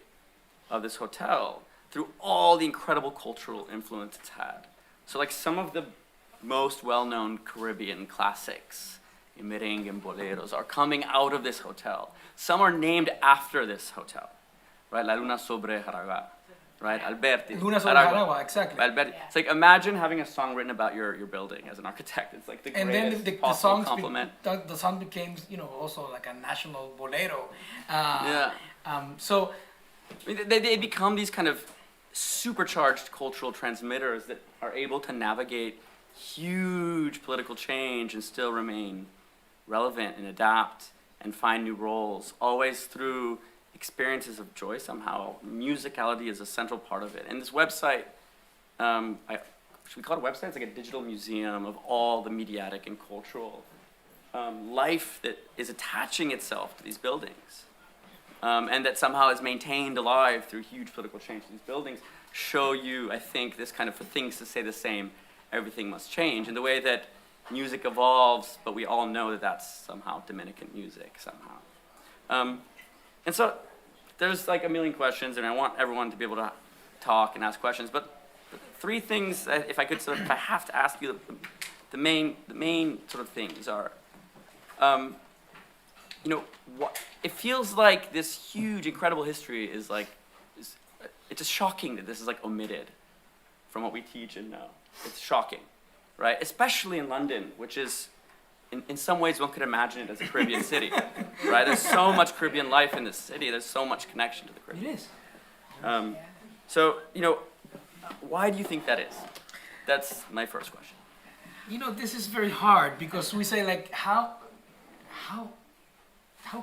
of this hotel through all the incredible cultural influence it's had. So like some of the most well-known Caribbean classics, merengue and boleros are coming out of this hotel. Some are named after this hotel, right? La Luna sobre Jaragua, right? Alberti. Luna sobre Jaragua. Jaragua, exactly. Alberti. It's like, imagine having a song written about your building as an architect. It's like the And then greatest the possible songs compliment. the song became, also like a national bolero. Yeah. So I mean, they become these kind of supercharged cultural transmitters that are able to navigate huge political change and still remain relevant and adapt and find new roles, always through experiences of joy somehow. Musicality is a central part of it. And this website, should we call it a website? It's like a digital museum of all the mediatic and cultural life that is attaching itself to these buildings. And that somehow is maintained alive through huge political change. These buildings show you, I think, this kind of, for things to stay the same, everything must change. In the way that music evolves, but we all know that that's somehow Dominican music, somehow. And so there's like a million questions, and I want everyone to be able to talk and ask questions. But three things, if I have to ask you, the main sort of things are, it feels like this huge, incredible history is like, it's just shocking that this is like omitted from what we teach and know. It's shocking, right? Especially in London, which is, in some ways, one could imagine it as a Caribbean city, right? There's so much Caribbean life in this city. There's so much connection to the Caribbean. it is. So, why do you think that is? That's my first question. This is very hard because we say like, how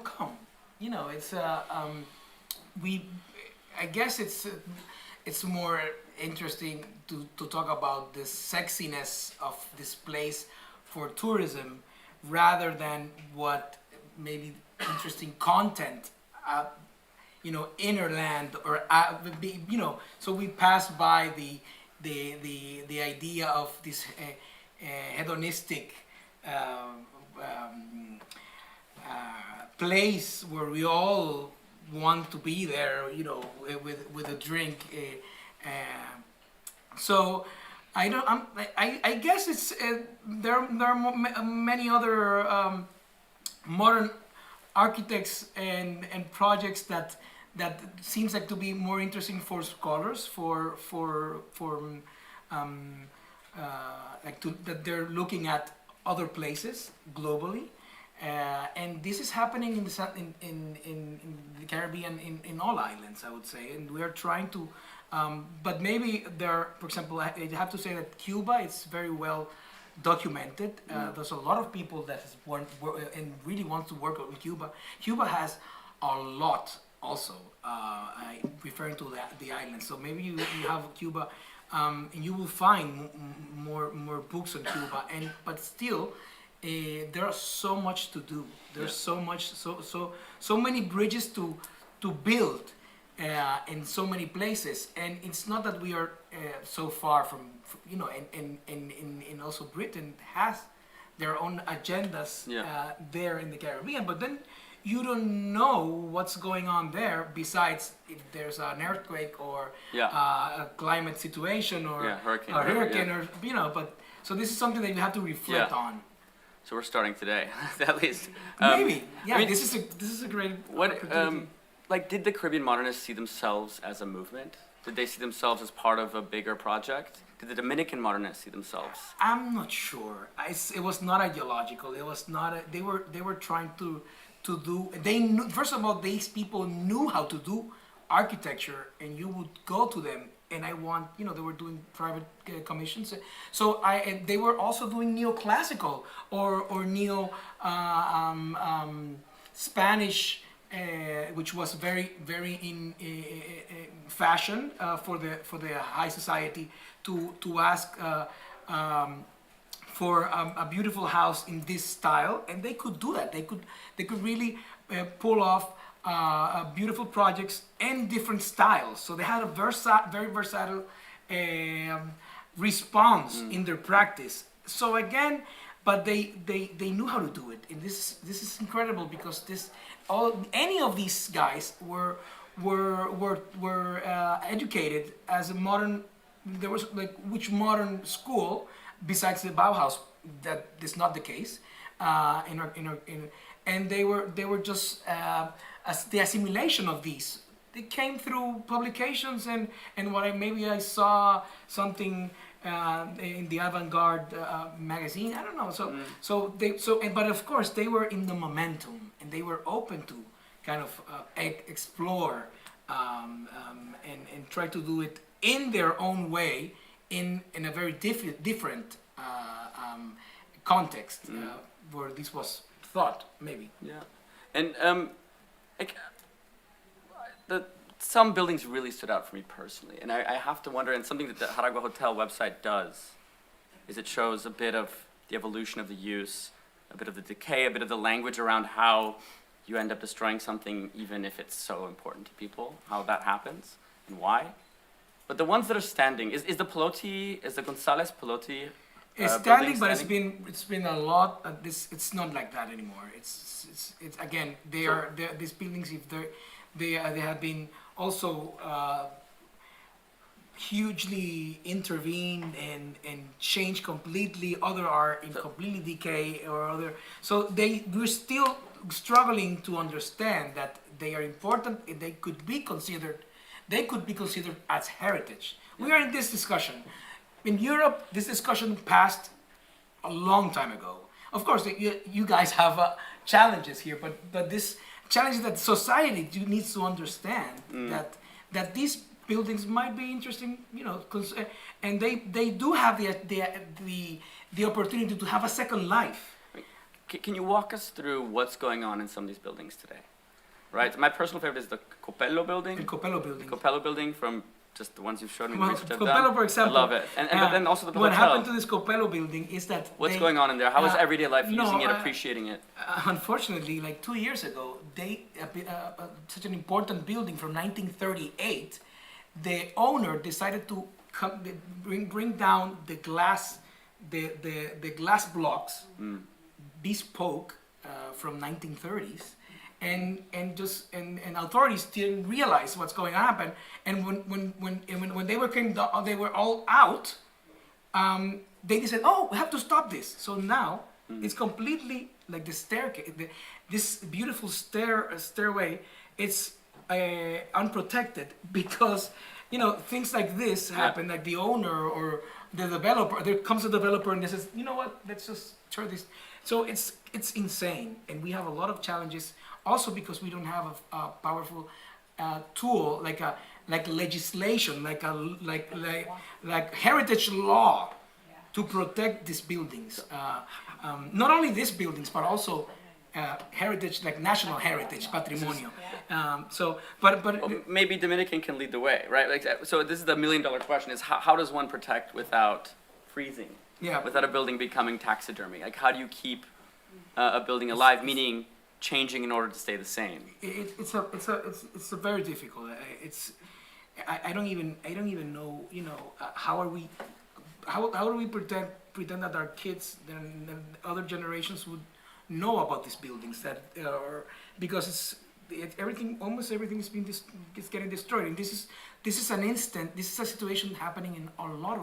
come? It's I guess it's more interesting to talk about the sexiness of this place for tourism rather than what maybe interesting content, innerland or so we pass by the idea of this hedonistic place where we all want to be there, with a drink. So I guess it's there are many other modern architects and projects that seems like to be more interesting for scholars that they're looking at other places globally. And this is happening in the Caribbean, in all islands, I would say, and we are trying to. But maybe for example, I have to say that Cuba is very well documented. There's a lot of people that has worked and really wants to work with Cuba. Cuba has a lot also, referring to the islands. So maybe you have Cuba, and you will find more books on Cuba, but still. There's so much to do. There's so many bridges to build in so many places, and it's not that we are so far from and also Britain has their own agendas there in the Caribbean, but then you don't know what's going on there besides if there's an earthquake or a climate situation or hurricane, a hurricane or but so this is something that you have to reflect on. So we're starting today, at least. Maybe, I mean, this is a great opportunity. Did the Caribbean modernists see themselves as a movement? Did they see themselves as part of a bigger project? Did the Dominican modernists see themselves? I'm not sure. It was not ideological. It was not. They were trying to do. They knew, first of all, these people knew how to do architecture, and you would go to them. And they were doing private commissions. So they were also doing neoclassical or neo Spanish, which was very in fashion for the high society to ask for a beautiful house in this style, and they could do that. They could really pull off. Beautiful projects and different styles. So they had a very versatile response in their practice. So again, but they knew how to do it, and this is incredible because any of these guys were educated as a modern. There was like which modern school besides the Bauhaus that is not the case. and they were just as the assimilation of these. They came through publications and maybe I saw something in the avant-garde magazine. I don't know. But of course they were in the momentum and they were open to kind of explore and try to do it in their own way in a very different context where this was thought maybe. Yeah, and some buildings really stood out for me personally, and I have to wonder, and something that the Jaragua Hotel website does is it shows a bit of the evolution of the use, a bit of the decay, a bit of the language around how you end up destroying something even if it's so important to people, how that happens and why. But the ones that are standing, is the Gonzalez Pelotti it's standing, but it's been a lot. It's not like that anymore. It's again. These buildings. If they have been also hugely intervened and changed completely. Other are in completely decay or other. So we're still struggling to understand that they are important. They could be considered as heritage. We are in this discussion. In Europe, this discussion passed a long time ago. Of course, you guys have challenges here, but this challenge that society needs to understand that these buildings might be interesting, and they do have the opportunity to have a second life. Can you walk us through what's going on in some of these buildings today? Right, my personal favorite is the Copello building. The Copello building. The Copello building from just the ones you've shown me. Well, the research I've Copello, done. for example. I love it. But then also the what hotel. happened to this Copello building is that what's going on in there? How is everyday life using it, appreciating it? Unfortunately, like 2 years ago, such an important building from 1938, the owner decided to bring down the glass blocks, bespoke from 1930s. And authorities didn't realize what's going to happen. And when they were all out, they decided, oh, we have to stop this. So now it's completely like the staircase, this beautiful stairway. It's unprotected because things like this happen. Like the owner or the developer, there comes a developer and they says, you know what? Let's just turn this. So it's insane, and we have a lot of challenges. Also, because we don't have a powerful tool like legislation, like heritage law to protect these buildings. Not only these buildings, but also heritage, like national heritage, patrimonio. But maybe Dominican can lead the way, right? So this is the $1 million question: is how does one protect without freezing? Yeah. Without a building becoming taxidermy? Like, how do you keep a building alive, meaning changing in order to stay the same? It's a very difficult. I don't even know. How do we pretend that our kids and other generations would know about these buildings because almost everything is getting destroyed, and this is a situation happening in a lot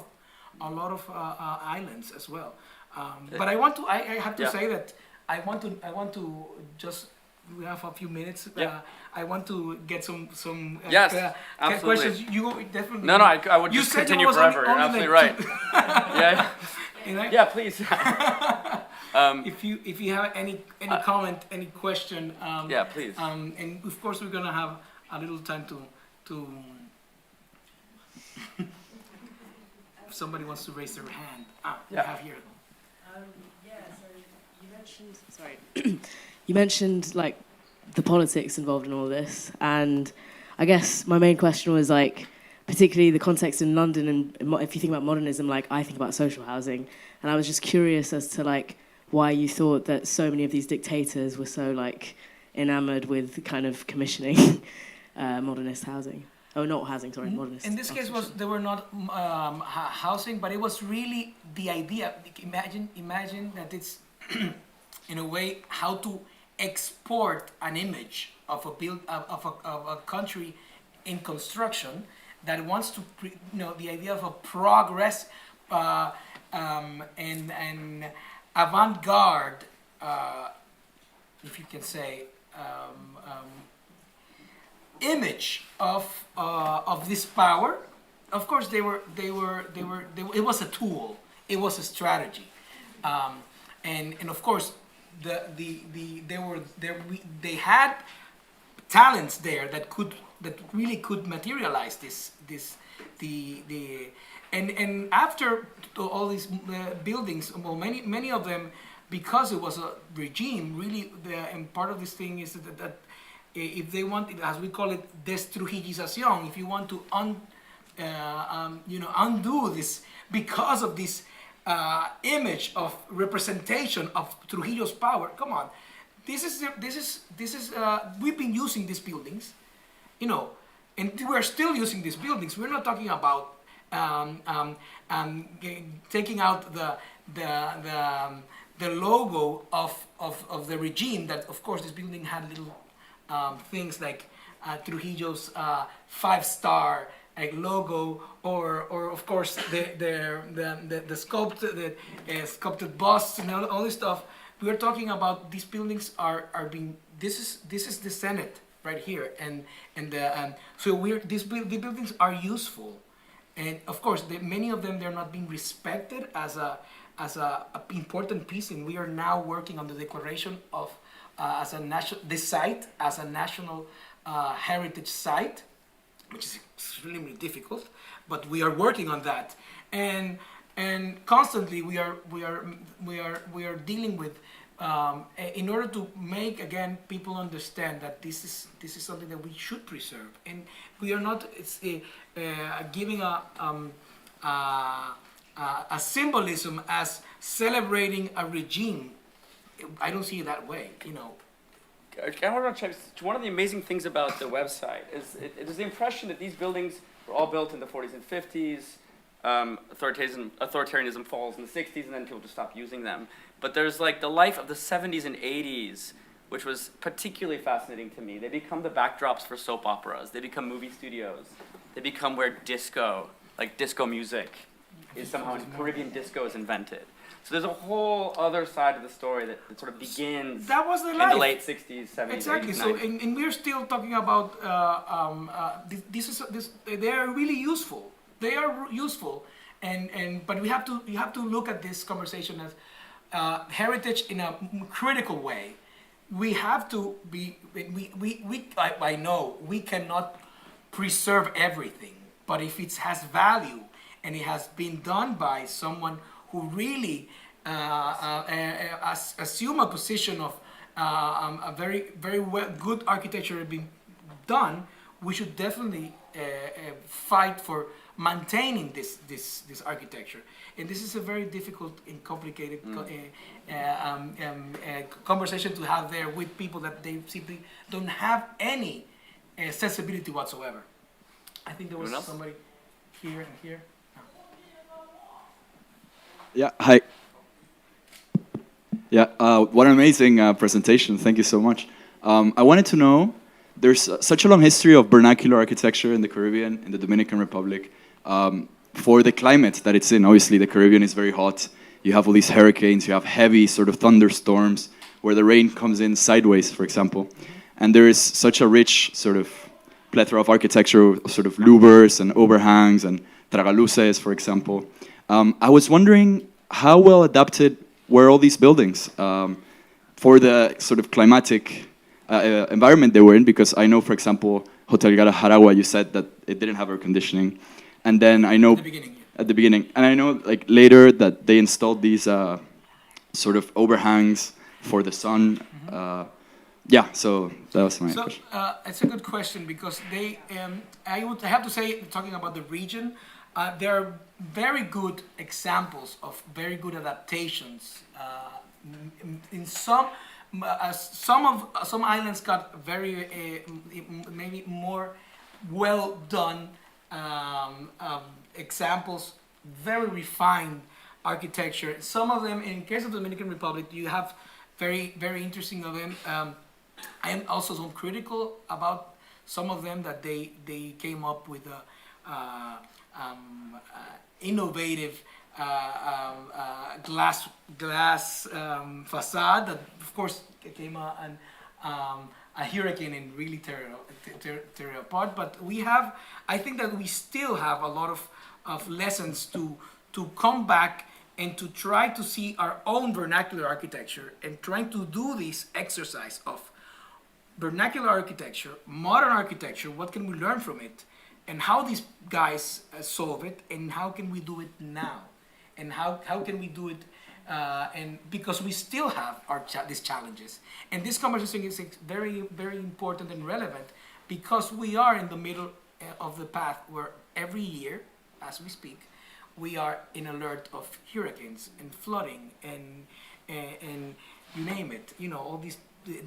of islands as well. But I have to say that I want to just, we have a few minutes. I want to get some yes, absolutely. questions. You definitely. No, I would just continue forever. You're absolutely right. Yeah, please. If you have any comment, any question. Yeah, please. And of course we're gonna have a little time to. If somebody wants to raise their hand. We have here. So you mentioned. Sorry. You mentioned like the politics involved in all this, and I guess my main question was like, particularly the context in London, and if you think about modernism, like I think about social housing, and I was just curious as to like why you thought that so many of these dictators were so like enamored with kind of commissioning modernist housing. Oh, not housing, sorry, modernist. In this case, they were not housing, but it was really the idea. Imagine that it's in a way how to export an image of a country in construction that wants to the idea of a progress and avant-garde if you can say, image of this power. Of course, it was a tool, it was a strategy, and of course, they had talents there that really could materialize and after all these buildings, well, many of them, because it was a regime, really, and part of this thing is that if they want, as we call it, destrujización, if you want to undo this because of this image of representation of Trujillo's power. Come on, this is we've been using these buildings, and we're still using these buildings. We're not talking about taking out the logo of the regime. That, of course, this building had little things like Trujillo's 5-star logo, or of course the sculpted busts and all this stuff. We are talking about these buildings are being. This is the Senate right here, and so the buildings are useful, and of course many of them, they're not being respected as a important piece, and we are now working on the declaration of this site as a national heritage site, which is extremely difficult, but we are working on that, and constantly we are dealing with, in order to make, again, people understand that this is something that we should preserve, and we are not giving a symbolism as celebrating a regime. I don't see it that way, I want to check. One of the amazing things about the website is it is the impression that these buildings were all built in the 40s and 50s. Authoritarianism falls in the 60s, and then people just stop using them. But there's like the life of the 70s and 80s, which was particularly fascinating to me. They become the backdrops for soap operas. They become movie studios. They become where disco music is somehow, Caribbean disco is invented. So there's a whole other side of the story that sort of begins that was the in life. the late 60s, 70s, Exactly. 80s, So, 90s. and we're still talking about they are really useful. They are useful, but you have to look at this conversation as heritage in a critical way. We have to be. I know we cannot preserve everything, but if it has value and it has been done by someone who really assume a position of a very good architecture being done, we should definitely fight for maintaining this architecture. And this is a very difficult and complicated conversation to have there with people that they simply don't have any sensibility whatsoever. I think there was somebody here and here. Yeah, hi. Yeah, what an amazing presentation. Thank you so much. I wanted to know, there's such a long history of vernacular architecture in the Caribbean, in the Dominican Republic, for the climate that it's in. Obviously, the Caribbean is very hot. You have all these hurricanes, you have heavy sort of thunderstorms where the rain comes in sideways, for example. And there is such a rich sort of plethora of architecture, sort of louvers and overhangs and tragaluces, for example. I was wondering how well adapted were all these buildings for the sort of climatic environment they were in, because I know, for example, Hotel Jaragua, you said that it didn't have air conditioning. And then I know at the beginning, and I know like later that they installed these sort of overhangs for the sun. Yeah, so that was my question. It's a good question, because they, I would have to say, talking about the region, there are very good examples of very good adaptations. In some islands got very maybe more well done examples, very refined architecture. Some of them, in case of the Dominican Republic, you have very interesting of them. I am also some critical about some of them, that they came up with innovative glass facade that, of course, came a hurricane and really tear it apart. But I think that we still have a lot of lessons to come back and to try to see our own vernacular architecture and trying to do this exercise of vernacular architecture, modern architecture, what can we learn from it, and how these guys solve it, and how can we do it now, and how can we do it, and because we still have these challenges. And this conversation is very, very important and relevant because we are in the middle of the path where every year, as we speak, we are in alert of hurricanes and flooding and you name it, all these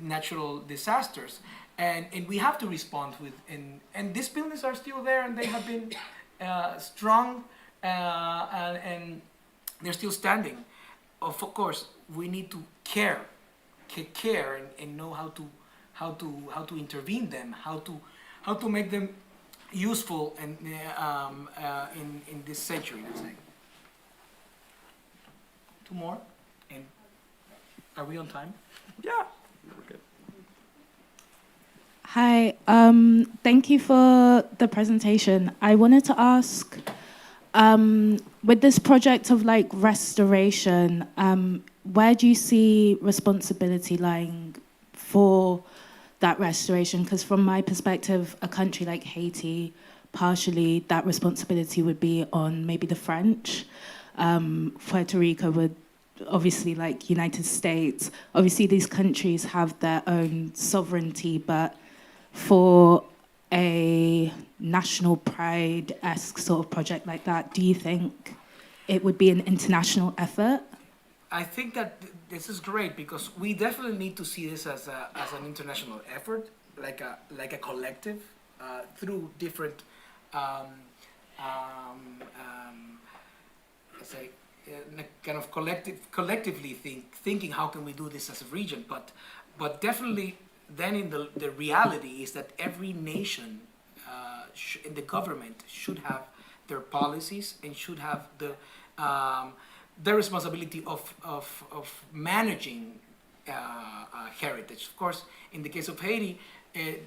natural disasters, and we have to respond with, and these buildings are still there and they have been strong and they're still standing. Of course, we need to care and know how to intervene them, how to make them useful and in this century, let's say. Two more, and are we on time? Yeah. We're good. Hi, thank you for the presentation. I wanted to ask, with this project of like restoration, where do you see responsibility lying for that restoration? Because from my perspective, a country like Haiti, partially that responsibility would be on maybe the French. Puerto Rico would obviously, like United States. Obviously these countries have their own sovereignty, but for a national pride-esque sort of project like that, do you think it would be an international effort? I think that this is great because we definitely need to see this as an international effort, like a collective, through different, let's say, kind of collectively thinking how can we do this as a region, but definitely then in the reality is that every nation in the government should have their policies and should have the responsibility of managing heritage. Of course, in the case of Haiti, that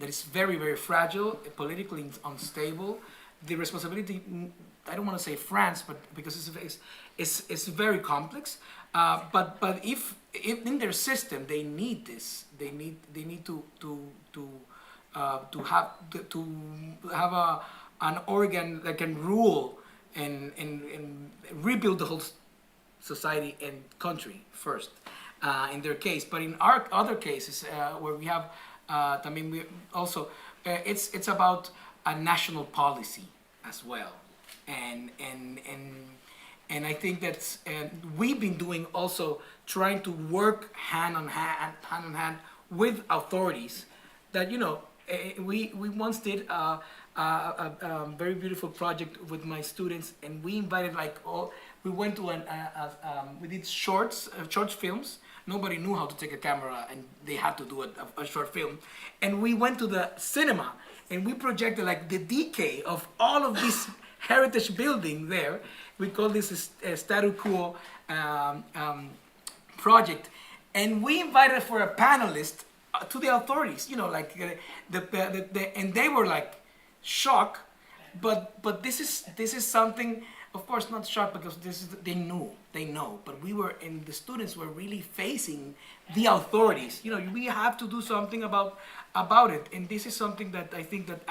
is very, very fragile, politically unstable. The responsibility, I don't want to say France, but because it's very complex. But if in their system they need this, they need to have an organ that can rule and rebuild the whole society and country first, in their case. But in our other cases, where we have, I mean, we also, it's about a national policy as well, and I think that's, we've been doing also trying to work hand in hand with authorities. That we once did a very beautiful project with my students, and we invited we went to we did short films. Nobody knew how to take a camera, and they had to do a short film. And we went to the cinema, and we projected the decay of all of this heritage building there. We call this a statu quo project, and we invited for a panelist to the authorities, and they were shocked, but this is something, of course, not shocked because they know, but the students were really facing the authorities. We have to do something about it, and this is something that I think that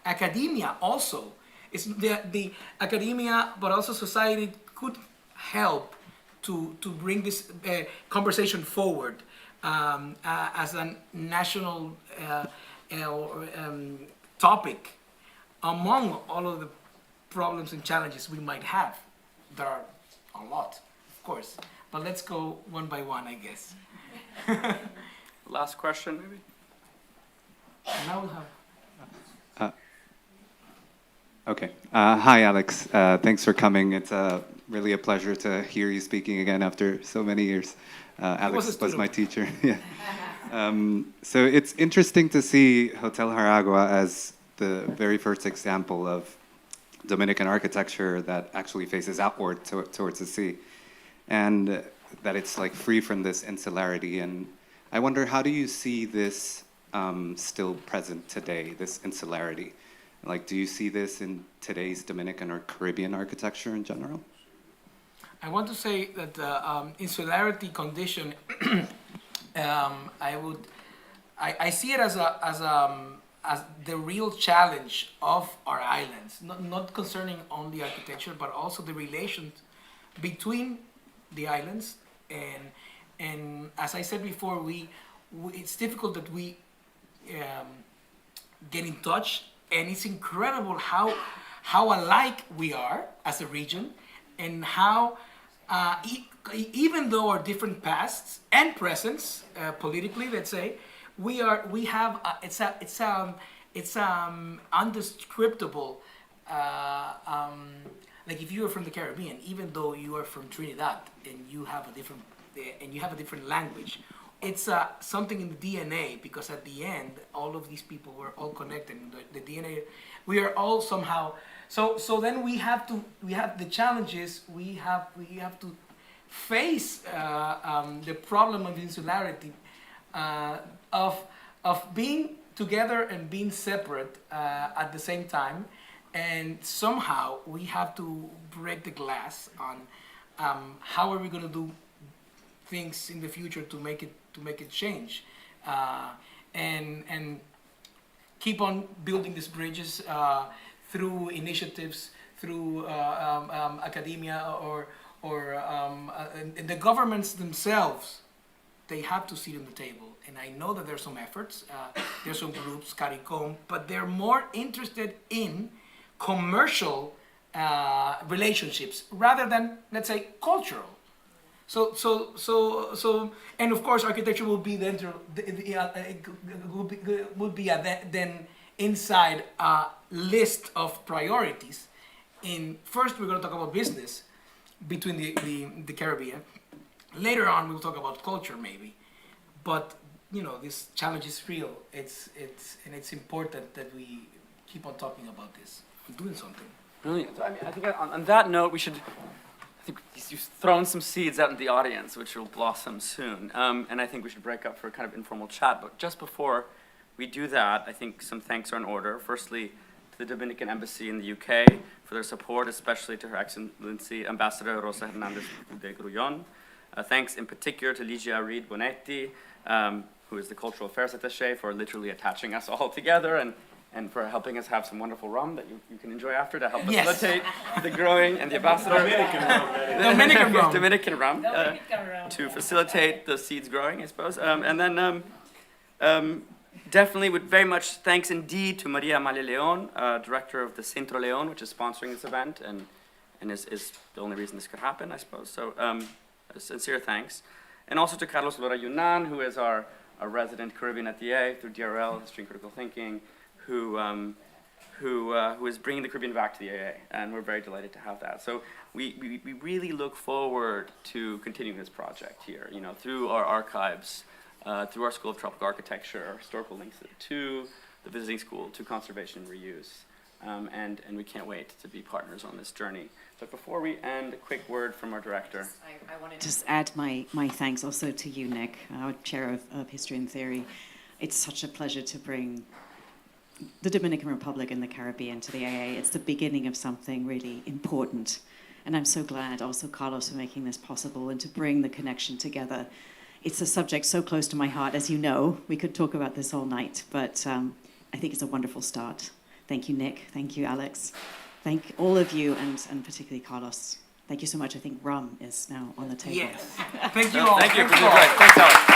academia also is the academia, but also society could help to bring this conversation forward. As a national topic among all of the problems and challenges we might have. There are a lot, of course, but let's go one by one, I guess. Last question, maybe? Now we'll have... Okay. Hi, Alex. Thanks for coming. It's really a pleasure to hear you speaking again after so many years. Alex was my teacher. Yeah. So it's interesting to see Hotel Jaragua as the very first example of Dominican architecture that actually faces outward towards the sea, and that it's like free from this insularity. And I wonder, how do you see this still present today, this insularity? Like, do you see this in today's Dominican or Caribbean architecture in general? I want to say that the insularity condition, I see it as the real challenge of our islands, not concerning only architecture, but also the relations between the islands. And as I said before, it's difficult that we get in touch, and it's incredible how alike we are as a region, and how even though our different pasts and presents politically, let's say, it's undescriptible. Like if you are from the Caribbean, even though you are from Trinidad and you have a different language, it's something in the DNA, because at the end, all of these people were all connected. The DNA, we are all somehow. So then we have the challenges. We have to face the problem of insularity, of being together and being separate at the same time, and somehow we have to break the glass on how are we going to do things in the future to make it change, and keep on building these bridges through initiatives, through academia, and the governments themselves. They have to sit on the table, and I know that there's some efforts, there's some groups, CARICOM, but they're more interested in commercial relationships rather than, let's say, cultural. So, and of course, architecture will be then inside a list of priorities. First, we're going to talk about business between the Caribbean. Later on, we'll talk about culture, maybe. But this challenge is real. It's important that we keep on talking about this and doing something. Brilliant. So, I think on that note, I think you've thrown some seeds out in the audience, which will blossom soon. And I think we should break up for a kind of informal chat. But just before we do that, I think some thanks are in order. Firstly, to the Dominican Embassy in the UK for their support, especially to Her Excellency Ambassador Rosa Hernandez de Grullon. Thanks in particular to Ligia Reed Bonetti, who is the Cultural Affairs Attaché, for literally attaching us all together and for helping us have some wonderful rum that you can enjoy after to help facilitate the growing, and the ambassador. Dominican rum. To facilitate the seeds growing, I suppose. And then definitely with very much thanks indeed to Maria Amalia Leon, director of the Centro Leon, which is sponsoring this event and is the only reason this could happen, I suppose. So sincere thanks. And also to Carlos Lora Yunan, who is our resident Caribbean at the A through DRL, History and Critical Thinking, who is bringing the Caribbean back to the AA, and we're very delighted to have that. So we really look forward to continuing this project here, through our archives, through our School of Tropical Architecture, our historical links to the visiting school, to conservation and reuse, and we can't wait to be partners on this journey. But before we end, a quick word from our director. I wanted to just add my thanks also to you, Nick, our chair of History and Theory. It's such a pleasure to bring the Dominican Republic and the Caribbean to the AA. It's the beginning of something really important. And I'm so glad also, Carlos, for making this possible and to bring the connection together. It's a subject so close to my heart, as you know. We could talk about this all night, but I think it's a wonderful start. Thank you, Nick. Thank you, Alex. Thank all of you, and particularly Carlos. Thank you so much. I think rum is now on the table. Yes. Thank you all. Thank you. Thanks, Alex.